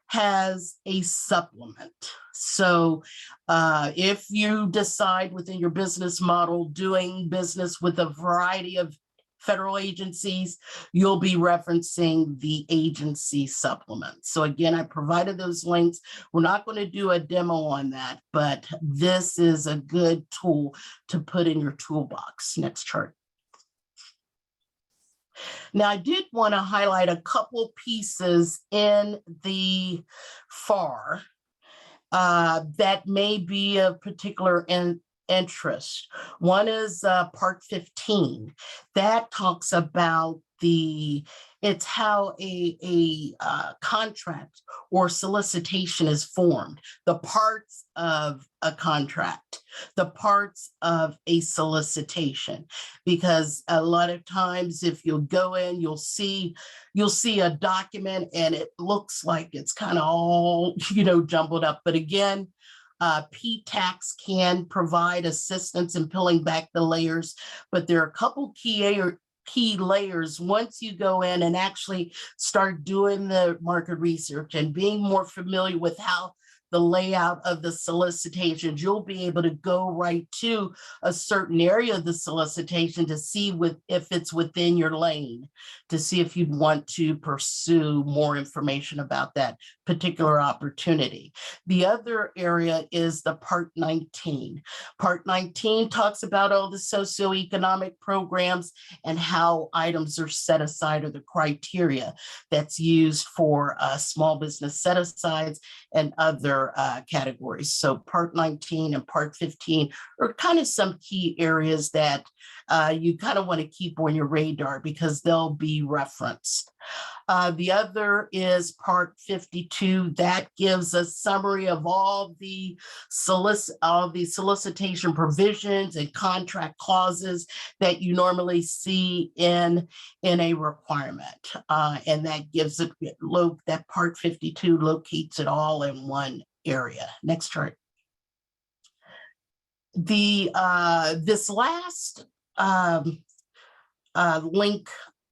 has a supplement. So if you decide within your business model doing business with a variety of federal agencies, you'll be referencing the agency supplement. So again, I provided those links. We're not going to do a demo on that, but this is a good tool to put in your toolbox. Next chart. Now, I did want to highlight a couple pieces in the FAR that may be of particular interest. One is Part 15. That talks about it's how a contract or solicitation is formed, the parts of a contract, the parts of a solicitation. Because a lot of times if you'll go in, you'll see a document and it looks like it's kind of all, jumbled up. But again, PTACs can provide assistance in pulling back the layers, but there are a couple key layers once you go in and actually start doing the market research and being more familiar with how the layout of the solicitations, you'll be able to go right to a certain area of the solicitation to see if it's within your lane, to see if you'd want to pursue more information about that particular opportunity. The other area is the Part 19. Part 19 talks about all the socioeconomic programs and how items are set aside, or the criteria that's used for small business set-asides and other categories. So Part 19 and Part 15 are kind of some key areas that you kind of want to keep on your radar because they'll be referenced. The other is Part 52. That gives a summary of all the solicitation provisions and contract clauses that you normally see in a requirement. And that gives it, that Part 52 locates it all in one area. Next chart. This last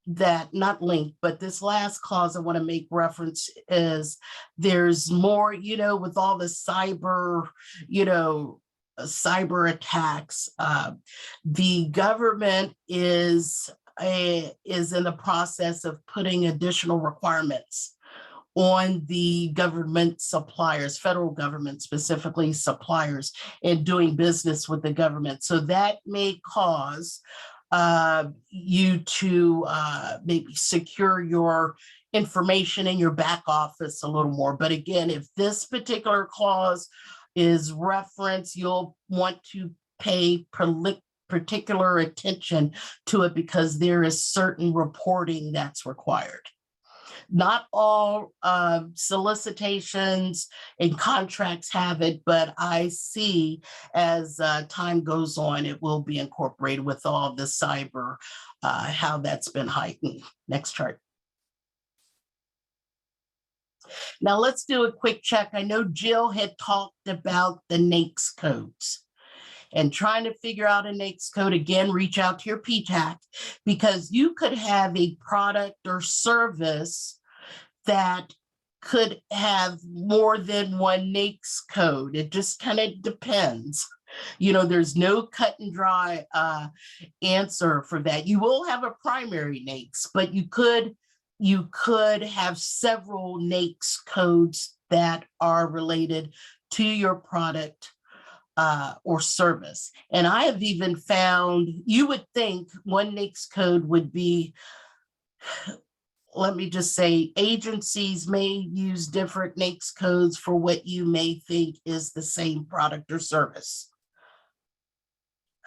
this last clause I want to make reference is there's more, with all the cyber attacks, the government is in the process of putting additional requirements on the government suppliers, federal government specifically suppliers, and doing business with the government. So that may cause you to maybe secure your information in your back office a little more. But again, if this particular clause is referenced, you'll want to pay particular attention to it because there is certain reporting that's required. Not all solicitations and contracts have it, but I see as time goes on, it will be incorporated with all the cyber, how that's been heightened. Next chart. Now let's do a quick check. I know Jill had talked about the Nyx codes and trying to figure out a Nyx code. Again, reach out to your PTAC, because you could have a product or service that could have more than one Nyx code. It just kind of depends. You know, there's no cut and dry answer for that. You will have a primary Nyx, but you could have several Nyx codes that are related to your product or service. And I have even found, you would think one Nyx code would be, let me just say, agencies may use different Nyx codes for what you may think is the same product or service.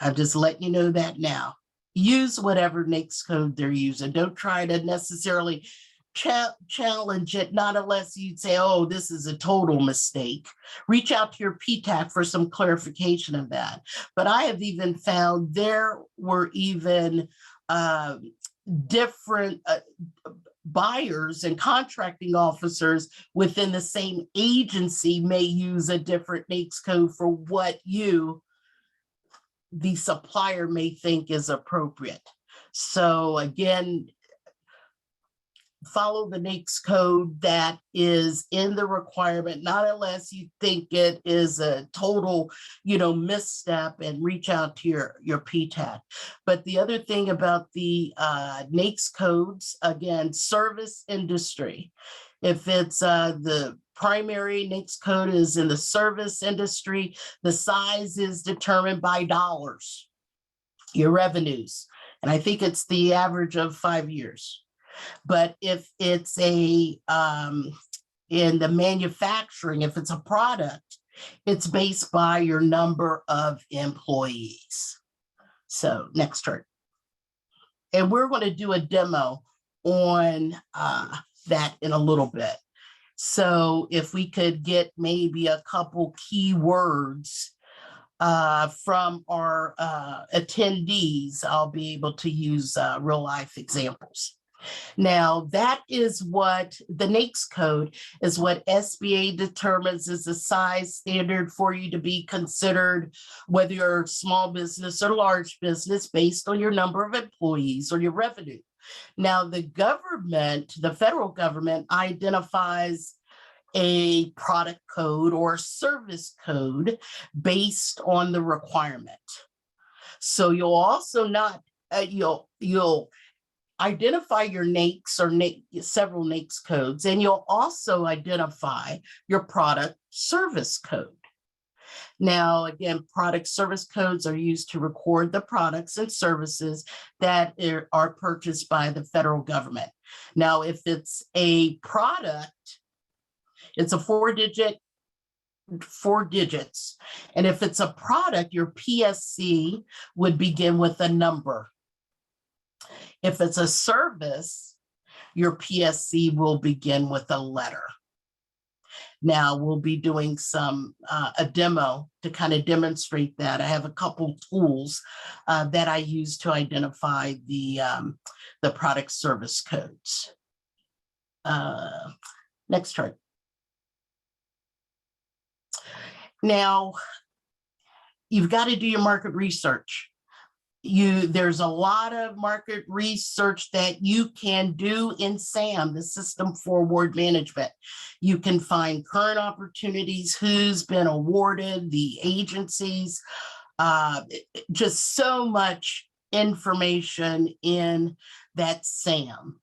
I'm just letting you know that now. Use whatever Nyx code they're using. Don't try to necessarily challenge it, not unless you'd say, oh, this is a total mistake. Reach out to your PTAC for some clarification of that. But I have even found there were even different buyers and contracting officers within the same agency may use a different Nyx code for what the supplier may think is appropriate. So again, follow the Nyx code that is in the requirement, not unless you think it is a total, misstep, and reach out to your PTAC. But the other thing about the Nyx codes, again, service industry, if it's the primary Nyx code is in the service industry, the size is determined by dollars, your revenues. And I think it's the average of 5 years. But if it's in the manufacturing, if it's a product, it's based by your number of employees. So next chart. And we're going to do a demo on that in a little bit. So if we could get maybe a couple keywords from our attendees, I'll be able to use real life examples. Now, that is what the Nyx code is, what SBA determines is the size standard for you to be considered, whether you're a small business or large business, based on your number of employees or your revenue. Now, the government, the federal government, identifies a product code or service code based on the requirement. So you'll also not, you'll identify your Nyx or several Nyx codes, and you'll also identify your product service code. Now, again, product service codes are used to record the products and services that are purchased by the federal government. Now, if it's a product, it's a four digits. And if it's a product, your PSC would begin with a number. If it's a service, your PSC will begin with a letter. Now we'll be doing a demo to kind of demonstrate that. I have a couple tools that I use to identify the product service codes. Next chart. Now, you've got to do your market research. There's a lot of market research that you can do in SAM, the System for Award Management. You can find current opportunities, who's been awarded, the agencies, just so much information in that SAM.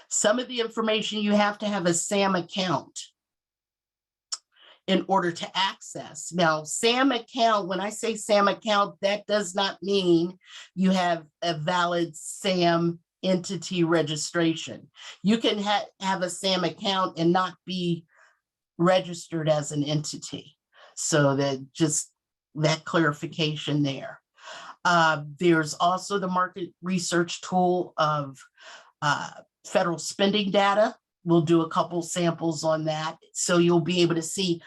Some of the information you have to have a SAM account in order to access. Now, SAM account, when I say SAM account, that does not mean you have a valid SAM entity registration. You can have a SAM account and not be registered as an entity. So that clarification there. There's also the market research tool of federal spending data. We'll do a couple samples on that. So you'll be able to see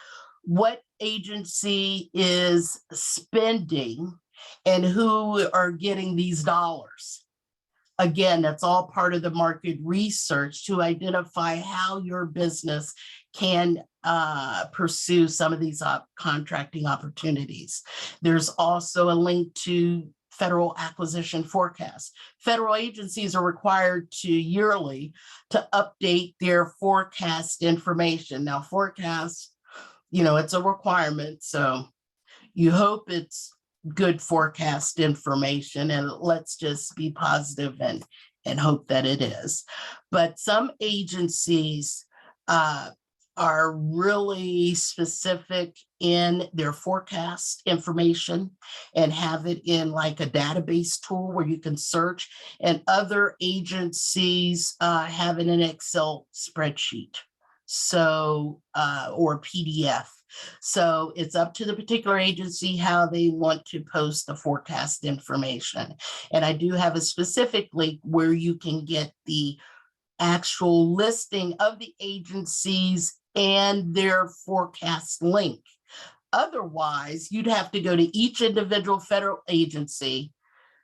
what agency is spending and who are getting these dollars. again, that's all part of the market research to identify how your business can pursue some of these contracting opportunities. There's also a link to federal acquisition forecast. Federal agencies are required to yearly to update their forecast information. Now, forecast, it's a requirement, so you hope it's good forecast information, and let's just be positive and hope that it is. But some agencies are really specific in their forecast information and have it in like a database tool where you can search, and other agencies have it in an Excel spreadsheet, so or PDF. So it's up to the particular agency how they want to post the forecast information. And I do have a specific link where you can get the actual listing of the agencies and their forecast link. Otherwise, you'd have to go to each individual federal agency.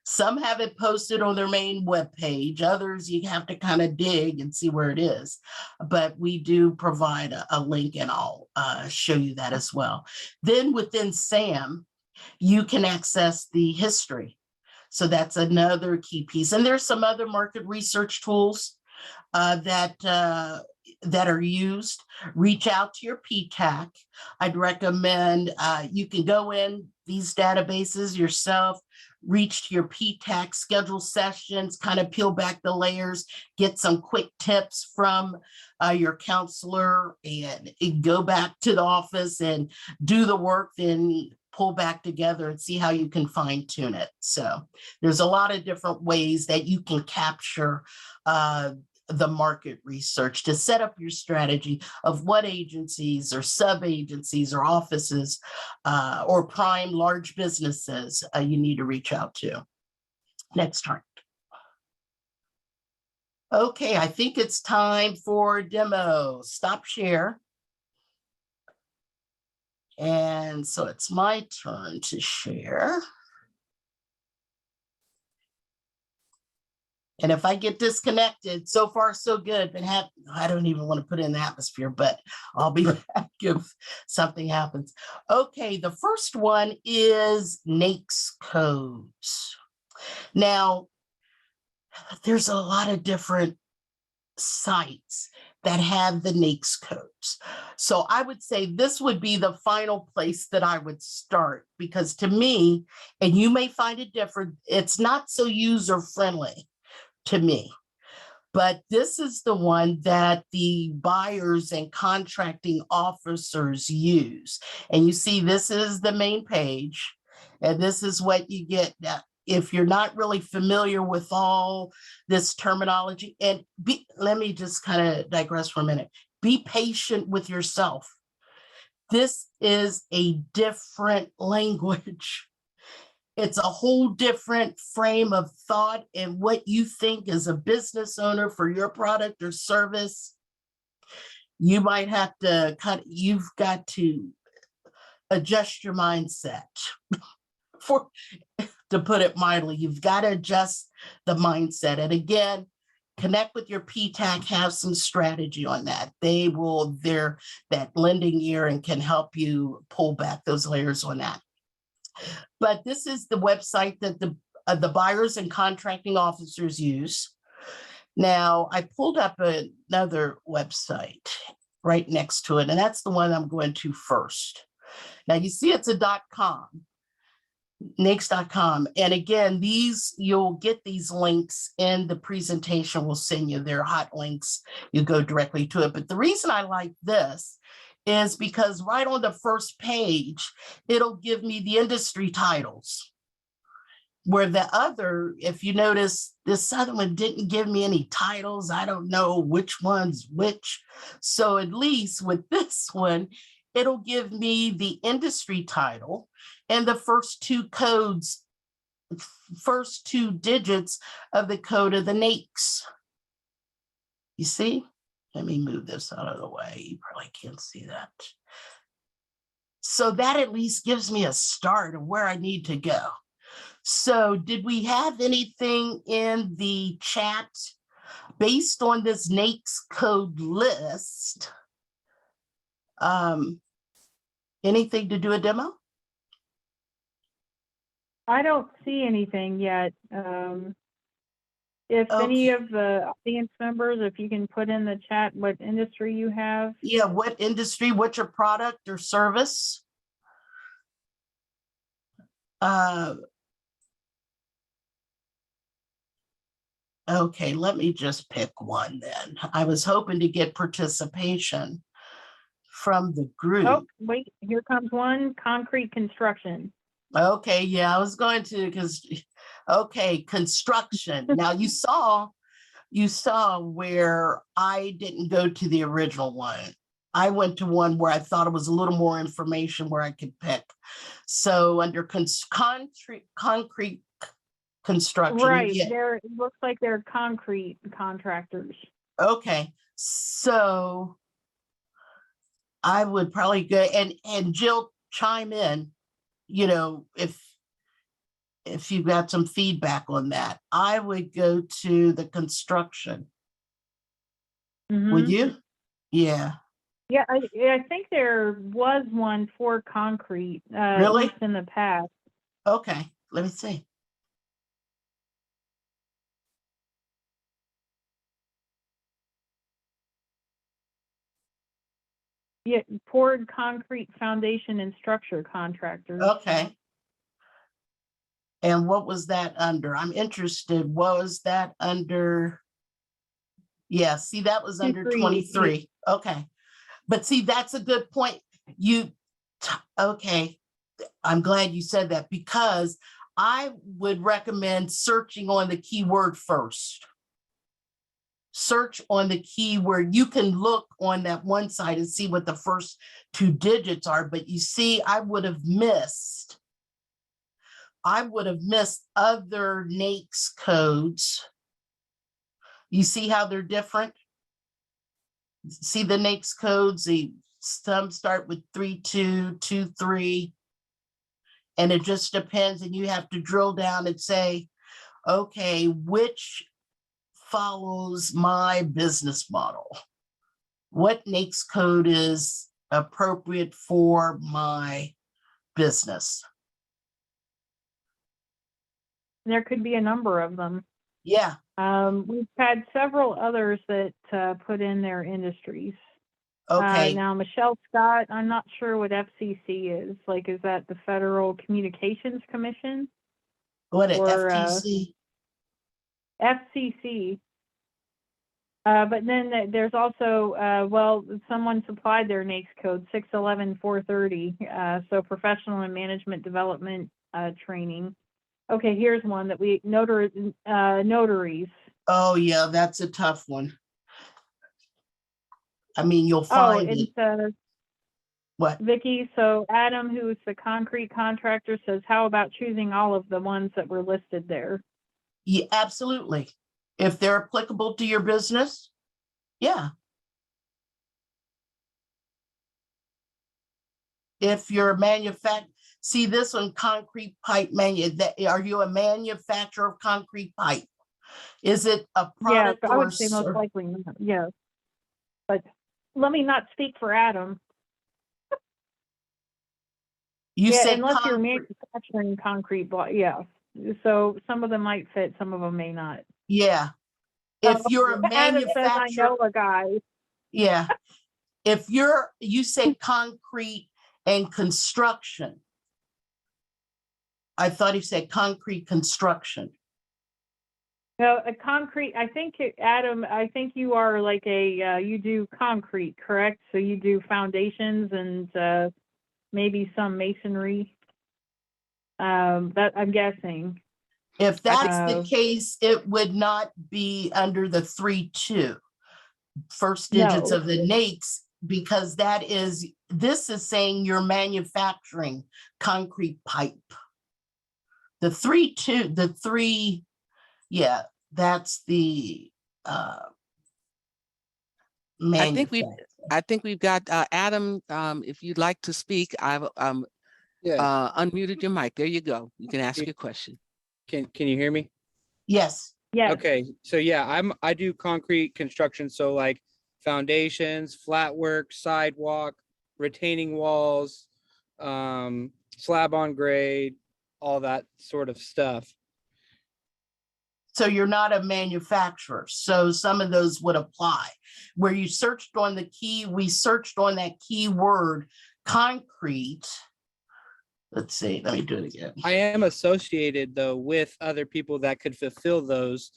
Some have it posted on their main webpage. Others, you have to kind of dig and see where it is. But we do provide a link, and I'll show you that as well. Then within SAM, you can access the history. So that's another key piece. And there's some other market research tools that are used. Reach out to your PTAC. I'd recommend you can go in these databases yourself, reach to your PTAC, schedule sessions, kind of peel back the layers, get some quick tips from your counselor, and go back to the office and do the work, then pull back together and see how you can fine tune it. So there's a lot of different ways that you can capture the market research to set up your strategy of what agencies or sub-agencies or offices or prime large businesses you need to reach out to. Next chart. Okay, I think it's time for a demo. Stop share. And so it's my turn to share. And if I get disconnected, so far so good, but I don't even want to put in the atmosphere, but I'll be back if something happens. Okay, the first one is Nyx Codes. Now, there's a lot of different sites that have the Nyx Codes. So I would say this would be the final place that I would start, because to me, and you may find it different, it's not so user-friendly to me. But this is the one that the buyers and contracting officers use. And you see, this is the main page, and this is what you get. If you're not really familiar with all this terminology, and let me just kind of digress for a minute. Be patient with yourself. This is a different language. It's a whole different frame of thought, and what you think as a business owner for your product or service, you might have to you've got to adjust your mindset. To put it mildly, you've got to adjust the mindset. And again, connect with your PTAC, have some strategy on that. They're that lending ear and can help you pull back those layers on that. But this is the website that the buyers and contracting officers use. Now, I pulled up another website right next to it, and that's the one I'm going to first. Now, you see it's a .com, Nyx.com. And again, you'll get these links in the presentation we'll send you. They're hot links. You go directly to it. But the reason I like this is because right on the first page, it'll give me the industry titles. Where the other, if you notice, this other one didn't give me any titles. I don't know which one's which. So at least with this one, it'll give me the industry title and the first two codes, first two digits of the code of the Nyx. You see? Let me move this out of the way. You probably can't see that. So that at least gives me a start of where I need to go. So did we have anything in the chat based on this Nyx code list? Anything to do a demo? I don't see anything yet. If any Okay. of the audience members, if you can put in the chat what industry you have. Yeah, what industry, what's your product or service? Okay, let me just pick one then. I was hoping to get participation from the Oh, group. wait, here comes one, concrete construction. Okay, yeah, I was going to, because, okay, construction. Now you saw where I didn't go to the original one. I went to one where I thought it was a little more information where I could pick. So under concrete construction. Right, Yeah. it looks like they're concrete contractors. Okay, so I would probably go and Jill, chime in, you know, if you've got some feedback on that. I would go to the construction. Would Mhm. you? Yeah. Yeah, I think there was one for concrete, at Really? least in the past. Okay, let me see. Yeah, poured concrete foundation and structure contractors. Okay. And what was that under? I'm interested. Was that under? Yeah, see, that was under 23. Okay. But see, that's a good point. Okay. I'm glad you said that because I would recommend searching on the keyword first. Search on the keyword. You can look on that one side and see what the first 2 digits are, but you see, I would have missed other Nyx codes. You see how they're different? See the Nyx codes, some start with 3223. And it just depends, and you have to drill down and say, okay, which follows my business model? What Nyx code is appropriate for my business? There could be a number of them. Yeah, We've had several others that put in their industries. okay. Now, Michelle Scott, I'm not sure what FCC is. Like, is that the Federal Communications Commission? What, an or, FTC? FCC. But then there's also, well, someone supplied their Nyx code 611-430. So professional and management development training. Okay, here's one that notaries. Oh, yeah, that's a tough one. I mean, you'll Oh, find it. and What? Vicki, so Adam, who's the concrete contractor, says, how about choosing all of the ones that were listed there? Yeah, absolutely. If they're applicable to your business, yeah. If you're a see this one, concrete pipe are you a manufacturer of concrete pipe? Is it a Yeah, product I or would say most likely not, yes. But let me not speak for Adam. you Yeah, said unless you're concrete? manufacturing concrete block, yeah. So some of them might fit, some of them may not. Yeah. If you're a Adam says, I manufacturer, know a guy. yeah. If you say concrete and construction. I thought he said concrete construction. No, a concrete, I think, Adam, I think you are like you do concrete, correct? So you do foundations and maybe some masonry. That I'm guessing. If that's the case, it would not be under the 3-2 first digits No. of the Nyx, because this is saying you're manufacturing concrete pipe. The 3, yeah, that's the I think we've got Adam. If you'd like to speak, I've Yeah, unmuted your mic. There you go. You can ask your question. Can you hear me? Yes. Yes. Okay, so yeah, I do concrete construction, so like foundations, flat work, sidewalk, retaining walls, slab on grade, all that sort of stuff. So you're not a manufacturer. So some of those would apply. Where you searched on the key, we searched on that keyword concrete. Let's see, let me do it again. I am associated though with other people that could fulfill those.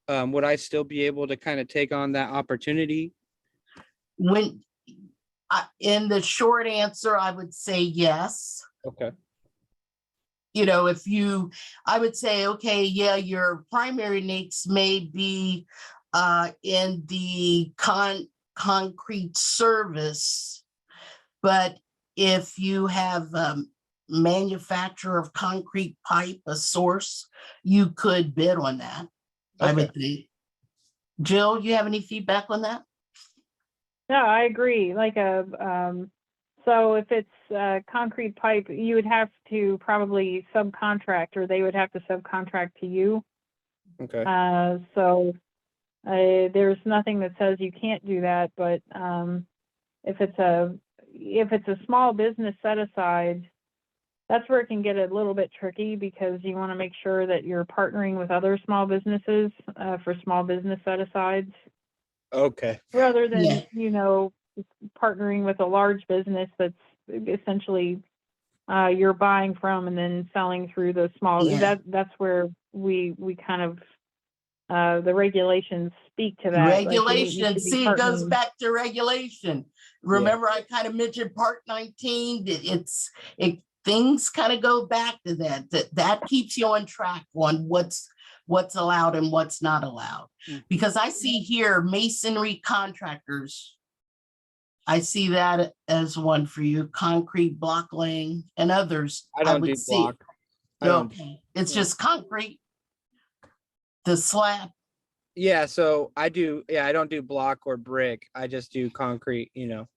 Would I still be able to kind of take on that opportunity? When in the short answer, I would say yes. Okay. You know, if you, I would say, okay, yeah, your primary NAICS may be in the concrete service, but if you have manufacturer of concrete pipe, a source, you could bid on that. I Okay. would think. Jill, you have any feedback on that? No, I agree. Like so if it's concrete pipe, you would have to probably subcontract, or they would have to subcontract to you. Okay. So there's nothing that says you can't do that, but if it's a small business set aside, that's where it can get a little bit tricky, because you want to make sure that you're partnering with other small businesses for small business set asides, Okay. rather than, Yeah. you know, partnering with a large business that's essentially you're buying from and then selling through the small. Yeah. That's where we kind of the regulations speak to that. Like, you Regulation, should be see, it goes partnering. back to regulation. Remember, I kind of mentioned Part 19, things kind of go back to that keeps you on track on what's allowed and what's not allowed. Mhm. Because I see here masonry contractors. I see that as one for you, concrete block laying and others. I don't do would see. block. I don't. Okay, it's yeah. just concrete. The slab. Yeah, so I don't do block or brick. I just do concrete, All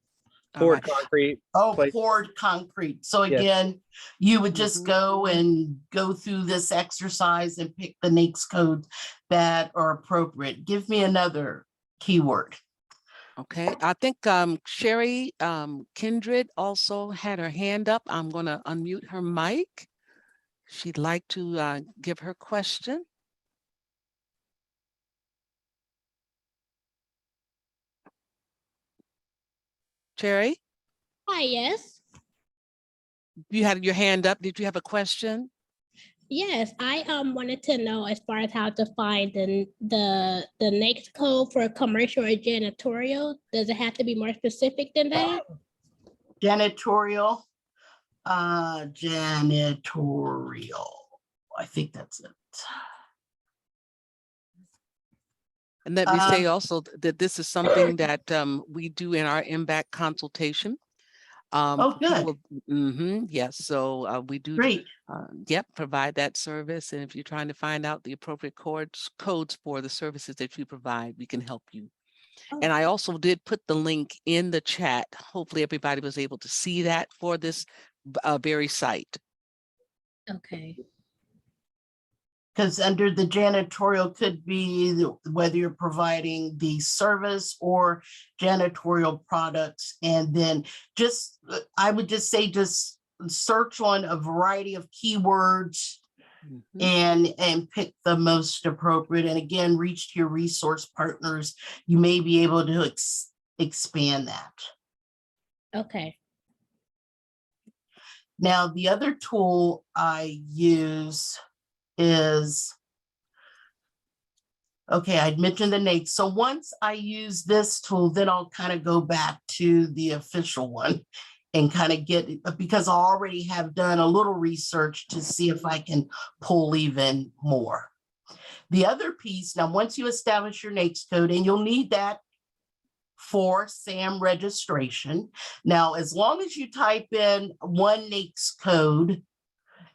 poured right. concrete. Oh, Place- poured concrete. So Yes. again, you would just Mhm. go and go through this exercise and pick the NAICS code that are appropriate. Give me another keyword. Okay, I think Sherry Kindred also had her hand up. I'm going to unmute her mic. She'd like to give her question. Sherry, Hi, yes. you had your hand up. Did you have a question? Yes, I wanted to know as far as how to find the NAICS code for commercial or janitorial. Does it have to be more specific than that? Janitorial. Janitorial. I think that's it. And let me say also that this is something that we do in our MBAC consultation. Oh, good. Yes, so we do Great. provide that service. And if you're trying to find out the appropriate codes for the services that you provide, we can help you. And I also did put the link in the chat. Hopefully everybody was able to see that for this very site. Okay. Because under the janitorial could be whether you're providing the service or janitorial products. And then I would just say, just search on a variety of keywords and pick the most appropriate. And again, reach to your resource partners. You may be able to expand that. Okay. Now, the other tool I use is, okay, I'd mentioned the NAICS. So once I use this tool, then I'll kind of go back to the official one and kind of get, because I already have done a little research to see if I can pull even more. The other piece, now once you establish your NAICS code, and you'll need that for SAM registration. Now, as long as you type in one NAICS code,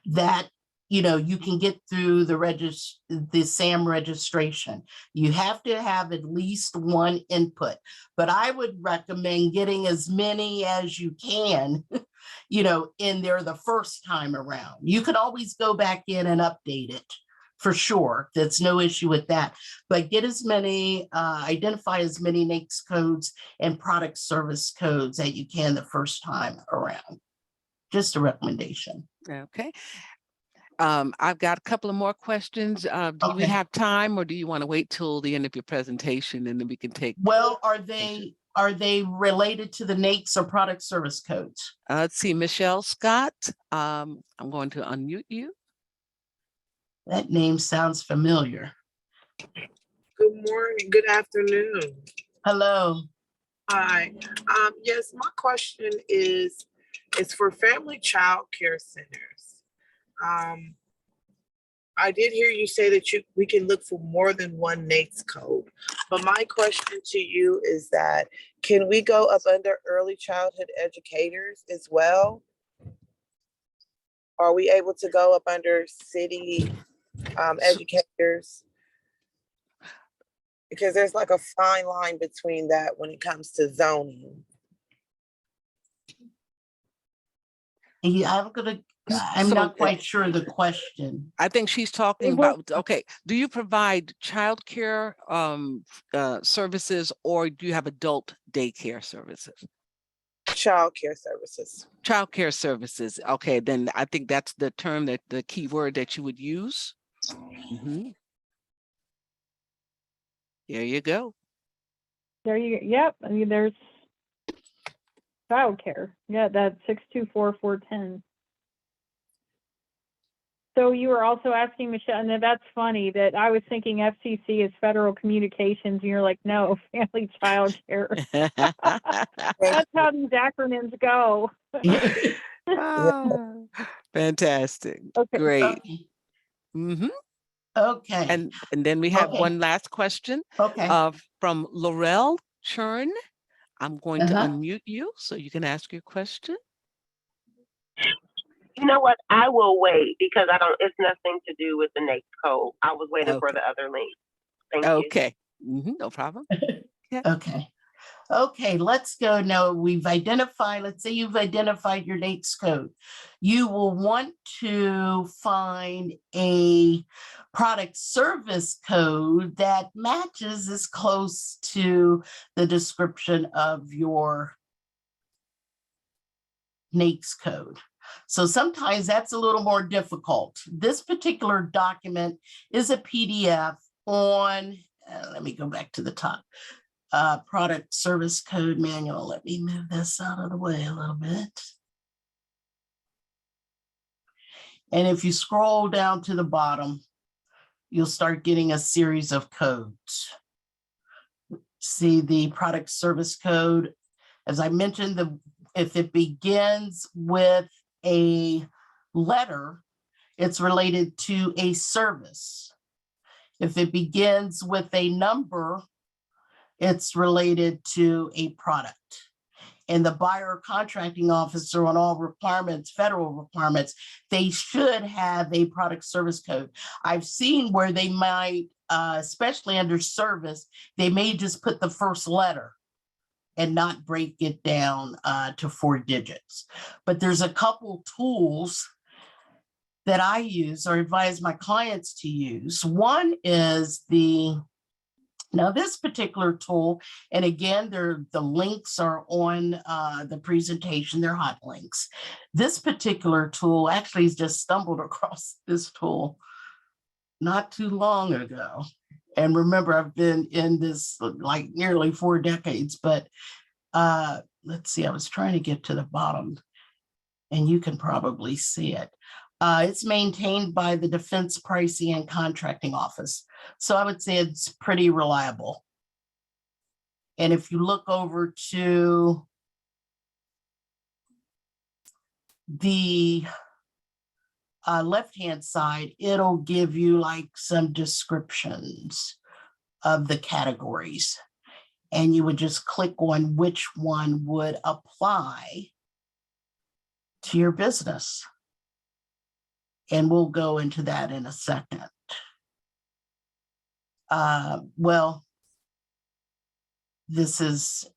that you can get through the SAM registration. You have to have at least one input, but I would recommend getting as many as you can, in there the first time around. You could always go back in and update it for sure. That's no issue with that. But get as many, identify as many NAICS codes and product service codes that you can the first time around. Just a recommendation. Okay. I've got a couple of more questions. Do we Okay. have time, or do you want to wait till the end of your presentation and then we can take? Well, are they related to the NAICS or product service codes? Let's see, Michelle Scott. I'm going to unmute you. That name sounds familiar. Good morning, good afternoon. Hello. Hi. Yes, my question is for family child care centers. I did hear you say that we can look for more than one NAICS code, but my question to you is that, can we go up under early childhood educators as well? Are we able to go up under city educators? Because there's like a fine line between that when it comes to zoning. Yeah, I'm So, not quite sure of the question. I think she's talking Well- about, okay, do you provide childcare services, or do you have adult daycare services? Child care services. Childcare services. Okay, then I think that's the term, that the key word that you would use. Mhm. There you go. There you, yep, I mean, there's childcare. Yeah, that's 624-410. So you were also asking, Michelle, and that's funny that I was thinking FCC is Federal Communications, and you're like, no, Family Child Care. That's how these acronyms go. Ah, fantastic. Okay. Great. hmm Okay. And then we have Okay. one last question Okay. from Laurel Churn. I'm going to Uh-huh. unmute you so you can ask your question. You know what? I will wait because it's nothing to do with the NAICS code. I was waiting for the other link. Thank you. Okay. No problem. Okay. Okay, let's go now. Let's say you've identified your NAICS code. You will want to find a product service code that matches as close to the description of your NAICS code. So sometimes that's a little more difficult. This particular document is a PDF on, let me go back to the top. Product service code manual. Let me move this out of the way a little bit. And if you scroll down to the bottom, you'll start getting a series of codes. See the product service code. As I mentioned, if it begins with a letter, it's related to a service. If it begins with a number, it's related to a product. And the buyer contracting officer on all requirements, federal requirements, they should have a product service code. I've seen where they might, especially under service, they may just put the first letter and not break it down to 4 digits. But there's a couple tools that I use or advise my clients to use. One is now this particular tool, and again, the links are on the presentation, they're hot links. This particular tool, actually just stumbled across this tool not too long ago. And remember, I've been in this like nearly 4 decades, but let's see, I was trying to get to the bottom and you can probably see it. It's maintained by the Defense Pricing and Contracting Office. So I would say it's pretty reliable. And if you look over to the left-hand side, it'll give you like some descriptions of the categories. And you would just click on which one would apply to your business. And we'll go into that in a second. Well, this is,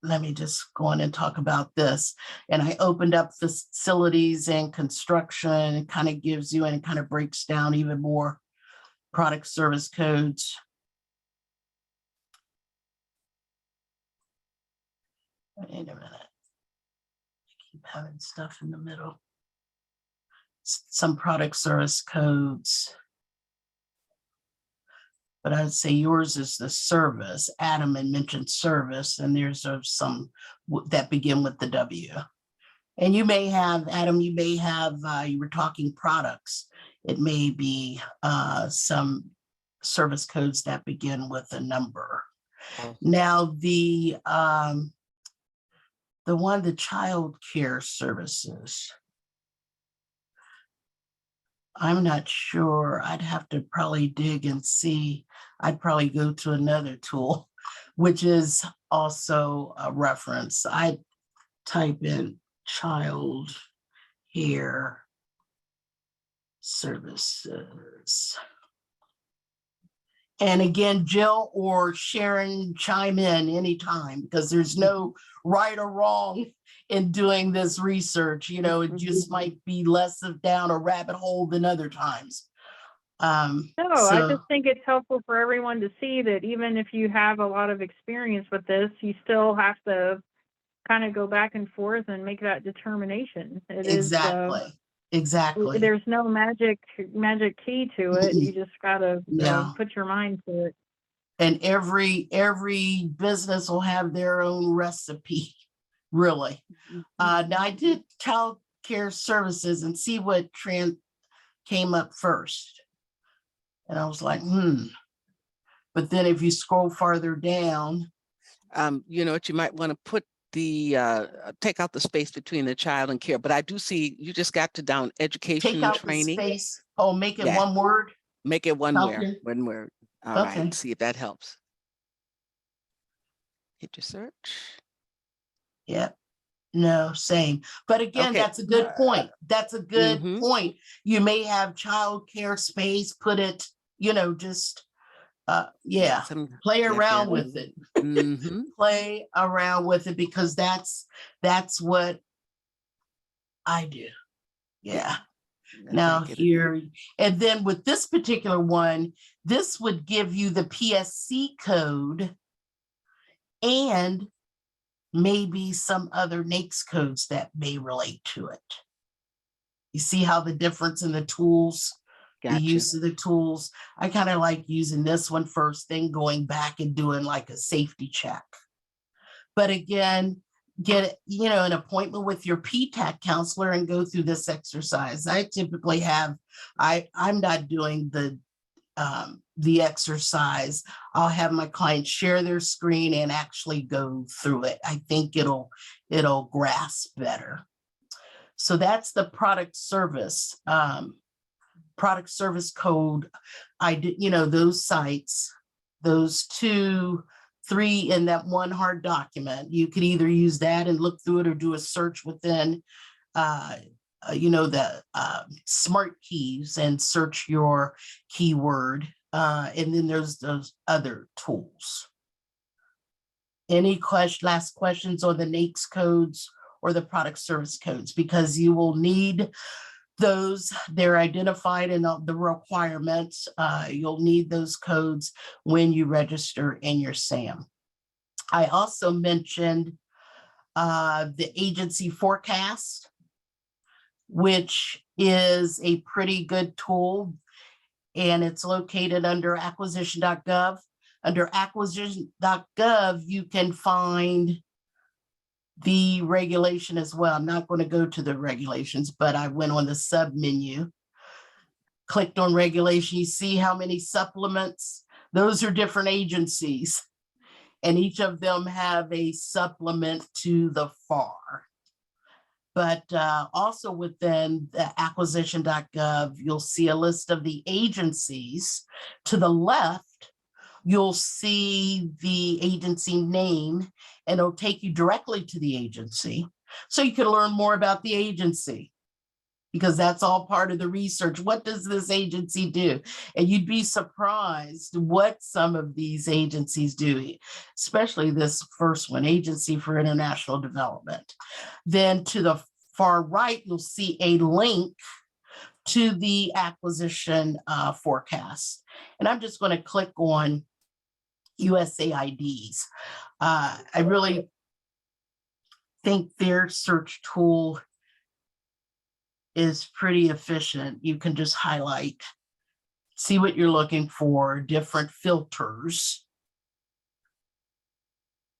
let me just go on and talk about this. And I opened up facilities and construction. It kind of gives you, and it kind of breaks down even more product service codes. Wait a minute. I keep having stuff in the middle. Some product service codes. But I'd say yours is the service. Adam had mentioned service, and there's some that begin with the W. And you may have, Adam, you may have, you were talking products. It may be some service codes that begin with a number. Now, the child care services, I'm not sure. I'd have to probably dig and see. I'd probably go to another tool, which is also a reference. I type in child care services. And again, Jill or Sharon, chime in anytime, because there's no right or wrong in doing this research. You know, it just might be less of down a rabbit hole than other times. No, I just think it's helpful for everyone to see that even if you have a lot of experience with this, you still have to kind of go back and forth and make that determination. Exactly. Exactly. There's no magic key to it. You just gotta put your mind to it. And every business will have their own recipe, really. Now I did child care services and see what came up first. And I was like, But then if you scroll farther down. You know what, you might want to put the take out the space between the child and care, but I do see you just got to down education Take and out training. the space. Oh, make it one word. Make it one Okay. word. All right, see if that helps. Hit your search. Yep. No, same. But again, that's a good point. That's a good point. You may have child care space, put it, you know, just play around with it. Play around with it, because that's what I do. Yeah. Now here, and then with this particular one, this would give you the PSC code and maybe some other NAICS codes that may relate to it. You see how the difference in the tools, the use of the tools. I kind of like using this one first, then going back and doing like a safety check. But again, get, you know, an appointment with your PTAC counselor and go through this exercise. I typically have, I'm not doing the exercise. I'll have my clients share their screen and actually go through it. I think it'll grasp better. So that's the product service code. I did, you know, those sites, those 2, 3 in that one hard document. You could either use that and look through it or do a search within, you know, the smart keys and search your keyword. And then there's those other tools. Any last questions on the NAICS codes or the product service codes? Because you will need those. They're identified in the requirements. You'll need those codes when you register in your SAM. I also mentioned the agency forecast, which is a pretty good tool, and it's located under acquisition.gov. Under acquisition.gov, you can find the regulation as well. I'm not going to go to the regulations, but I went on the sub menu, clicked on regulation. You see how many supplements? Those are different agencies, and each of them have a supplement to the FAR. But also within the acquisition.gov, you'll see a list of the agencies. To the left, you'll see the agency name, and it'll take you directly to the agency. So you can learn more about the agency, because that's all part of the research. What does this agency do? And you'd be surprised what some of these agencies do, especially this first one, Agency for International Development. Then to the far right, you'll see a link to the acquisition forecast. And I'm just going to click on USAIDs. I really think their search tool is pretty efficient. You can just highlight, see what you're looking for, different filters,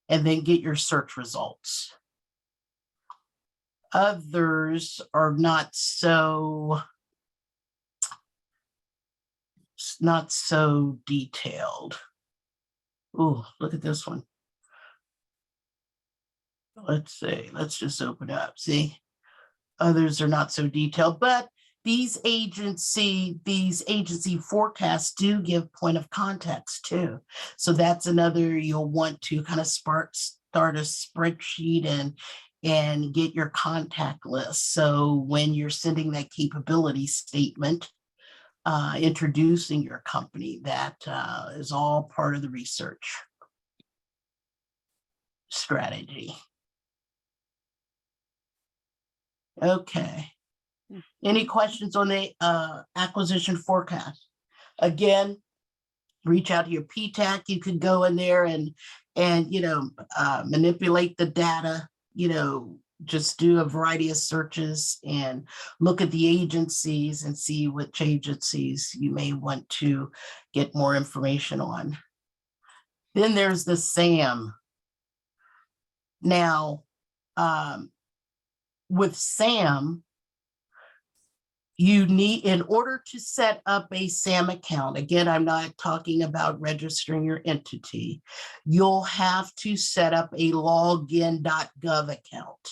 and then get your search results. Others are not so detailed. Oh, look at this one. Let's see, let's just open up. See, others are not so detailed, but these agency forecasts do give point of context too. So that's another, you'll want to kind of start a spreadsheet and get your contact list. So when you're sending that capability statement, introducing your company, that is all part of the research strategy. Okay. Any questions on the acquisition forecast? Again, reach out to your PTAC. You could go in there and manipulate the data, just do a variety of searches and look at the agencies and see which agencies you may want to get more information on. Then there's the SAM. Now, with SAM, you need, in order to set up a SAM account, again, I'm not talking about registering your entity, you'll have to set up a login.gov account.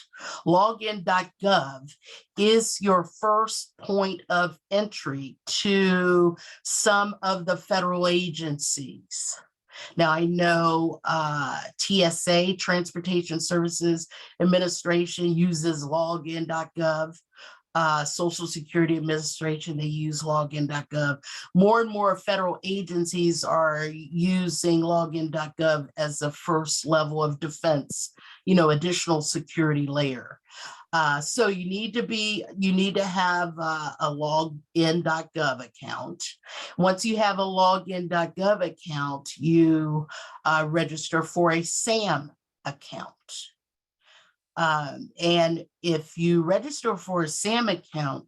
Login.gov is your first point of entry to some of the federal agencies. Now, I know TSA, Transportation Services Administration, uses login.gov. Social Security Administration, they use login.gov. More and more federal agencies are using login.gov as the first level of defense, additional security layer. So you need to have a login.gov account. Once you have a login.gov account, you register for a SAM account. And if you register for a SAM account,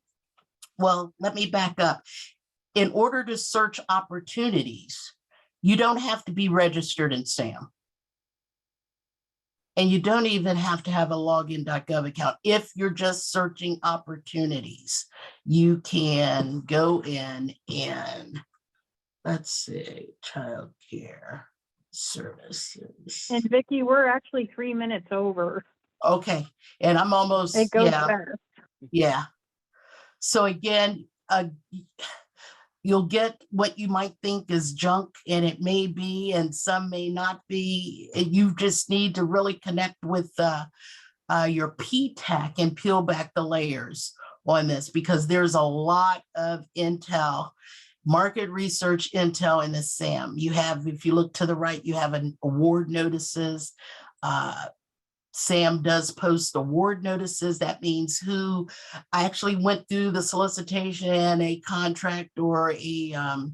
well, let me back up. In order to search opportunities, you don't have to be registered in SAM. And you don't even have to have a login.gov account. If you're just searching opportunities, you can go in and, let's see, childcare services. And Vicki, we're actually 3 minutes over. Okay, and I'm almost, It goes yeah, fast. yeah. So again, you'll get what you might think is junk, and it may be, and some may not be. You just need to really connect with your PTAC and peel back the layers on this, because there's a lot of intel, market research intel in the SAM. You have, if you look to the right, you have an award notices. SAM does post award notices. That means who actually went through the solicitation, a contract, or a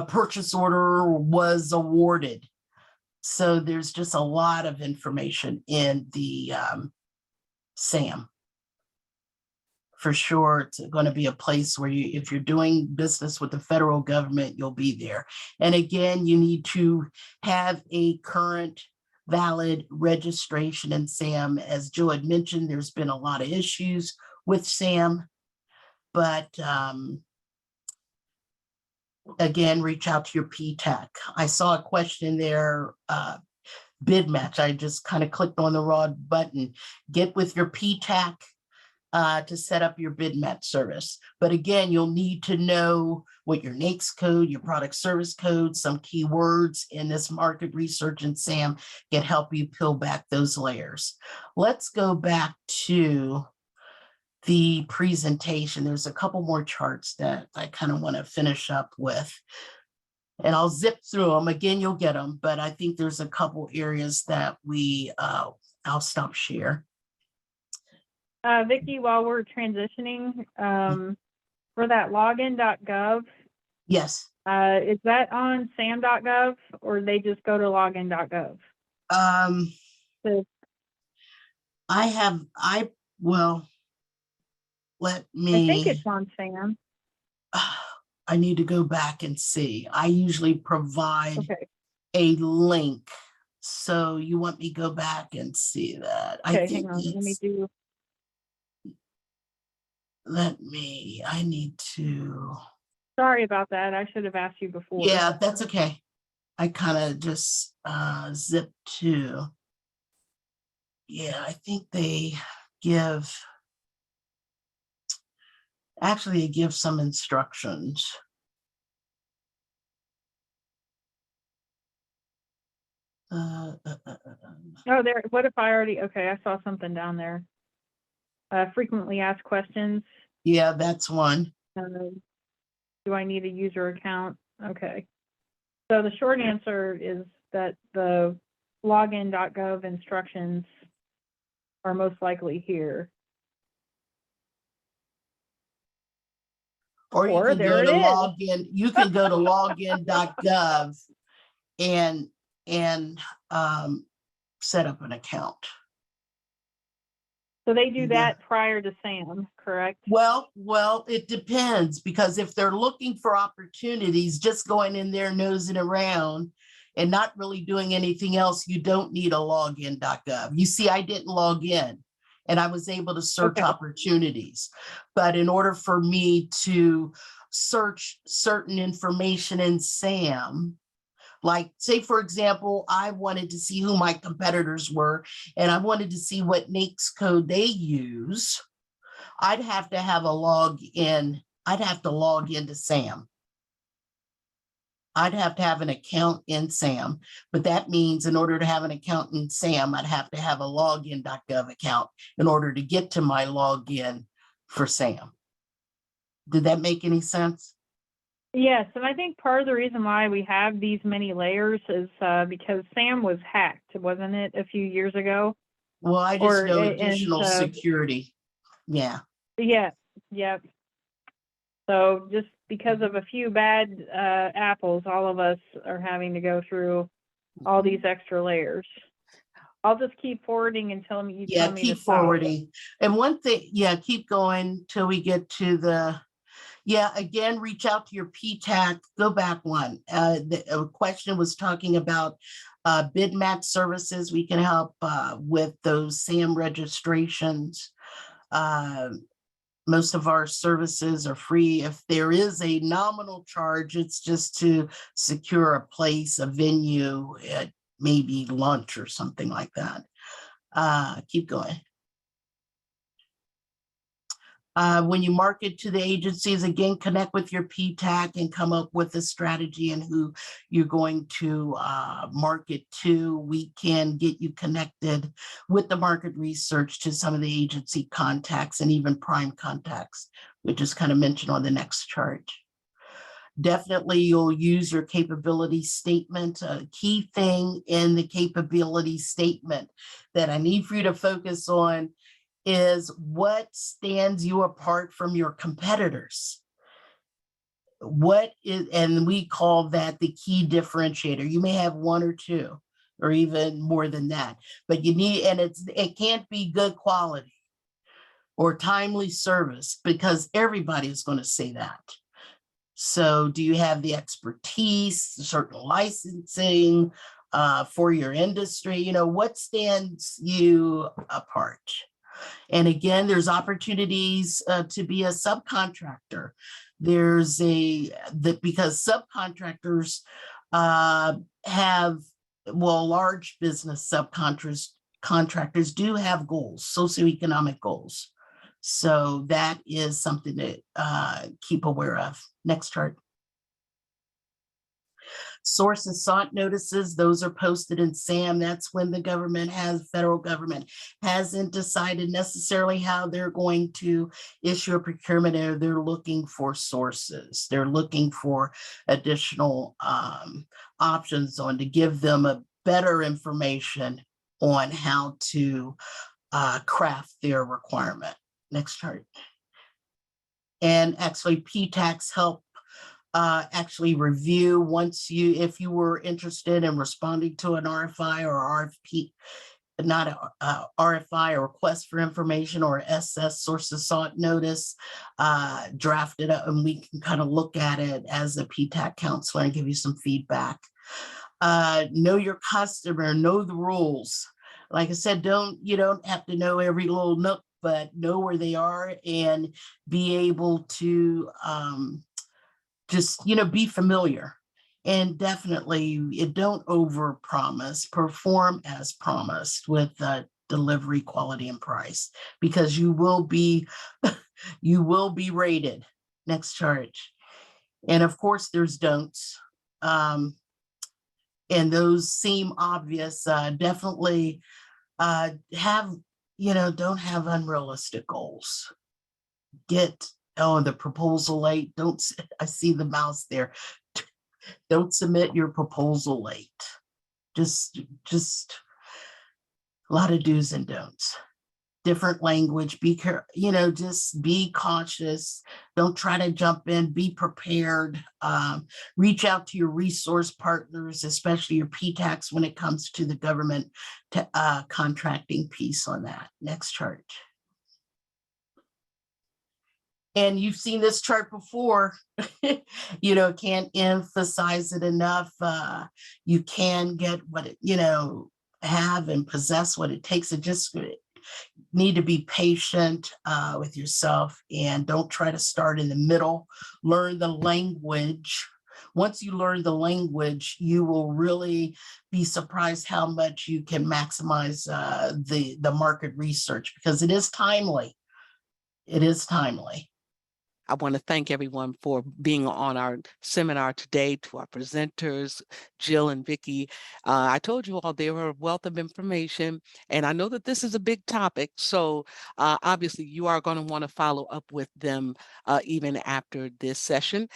purchase order was awarded. So there's just a lot of information in the SAM. For sure, it's going to be a place where you, if you're doing business with the federal government, you'll be there. And again, you need to have a current valid registration in SAM. As Joe had mentioned, there's been a lot of issues with SAM, but again, reach out to your PTAC. I saw a question there, bid match. I just kind of clicked on the wrong button. Get with your PTAC to set up your bid match service. But again, you'll need to know what your Nyx code, your product service code, some keywords in this market research and SAM can help you peel back those layers. Let's go back to the presentation. There's a couple more charts that I kind of want to finish up with. And I'll zip through them. Again, you'll get them, but I think there's a couple areas that I'll stop share. Vicki, while we're transitioning, for that login.gov, Yes. is that on sam.gov or they just go to login.gov? So, Well, let I think me, it's on SAM. I need to go back and see. I usually provide Okay. a link. So you want me to go back and see that? I Okay, think hang on. Let me it's, do. I need to, Sorry about that. I should have asked you before. yeah, that's okay. I kind of just zipped to. Yeah, I think they give, actually they give some instructions. Oh, there. What if I already? Okay, I saw something down there. Frequently asked questions. Yeah, that's one. Do I need a user account? Okay. So the short answer is that the login.gov instructions are most likely here. Or you Or can go there to it is. login, you can go to login.gov and set up an account. So they do Yeah. that prior to SAM, correct? Well, it depends, because if they're looking for opportunities, just going in there nosing around and not really doing anything else, you don't need a login.gov. You see, I didn't log in and I was able to search Okay. opportunities. But in order for me to search certain information in SAM, like say, for example, I wanted to see who my competitors were and I wanted to see what Nyx code they use, I'd have to have a login. I'd have to log into SAM. I'd have to have an account in SAM, but that means in order to have an account in SAM, I'd have to have a login.gov account in order to get to my login for SAM. Did that make any sense? Yes, and I think part of the reason why we have these many layers is because SAM was hacked, wasn't it, a few years ago? Well, I just know additional security. Yeah. Yeah, yep. So just because of a few bad apples, all of us are having to go through all these extra layers. I'll just keep forwarding until you tell me to keep stop. forwarding. And one thing, keep going till we get to the, again, reach out to your PTAC, go back one. The question was talking about bid match services. We can help with those SAM registrations. Most of our services are free. If there is a nominal charge, it's just to secure a place, a venue, maybe lunch or something like that. Keep going. When you market to the agencies, again, connect with your PTAC and come up with a strategy and who you're going to market to. We can get you connected with the market research to some of the agency contacts and even prime contacts, which is kind of mentioned on the next chart. Definitely, you'll use your capability statement. A key thing in the capability statement that I need for you to focus on is what stands you apart from your competitors. What is, and we call that the key differentiator. You may have one or two, or even more than that, but you need, and it can't be good quality or timely service, because everybody is going to say that. So do you have the expertise, certain licensing for your industry? What stands you apart? And again, there's opportunities to be a subcontractor. There's because subcontractors large business contractors do have goals, socioeconomic goals. So that is something to keep aware of. Next chart. Source and sought notices, those are posted in SAM. That's when the federal government hasn't decided necessarily how they're going to issue a procurement, or they're looking for sources. They're looking for additional options to give them a better information on how to craft their requirement. Next chart. And actually PTACs help actually review once if you were interested in responding to an RFI or RFP, not a RFI, a request for information, or SS, sources sought notice, draft it up, and we can kind of look at it as a PTAC counselor and give you some feedback. Know your customer, know the rules. Like I said, you don't have to know every little nook, but know where they are and be able to just, be familiar. And definitely, don't overpromise, perform as promised with delivery, quality, and price, because you will be rated. Next chart. And of course, there's don'ts. And those seem obvious. Definitely don't have unrealistic goals. The proposal late. I see the mouse there. Don't submit your proposal late. Just a lot of do's and don'ts. Different language, just be cautious. Don't try to jump in, be prepared. Reach out to your resource partners, especially your PTACs when it comes to the government contracting piece on that. Next chart. And you've seen this chart before. Can't emphasize it enough. You can get what it, have and possess what it takes. It just need to be patient with yourself, and don't try to start in the middle. Learn the language. Once you learn the language, you will really be surprised how much you can maximize the market research, because it is timely. It is timely. I want to thank everyone for being on our seminar today, to our presenters, Jill and Vicki. I told you all they were a wealth of information, and I know that this is a big topic. So obviously you are going to want to follow up with them even after this session.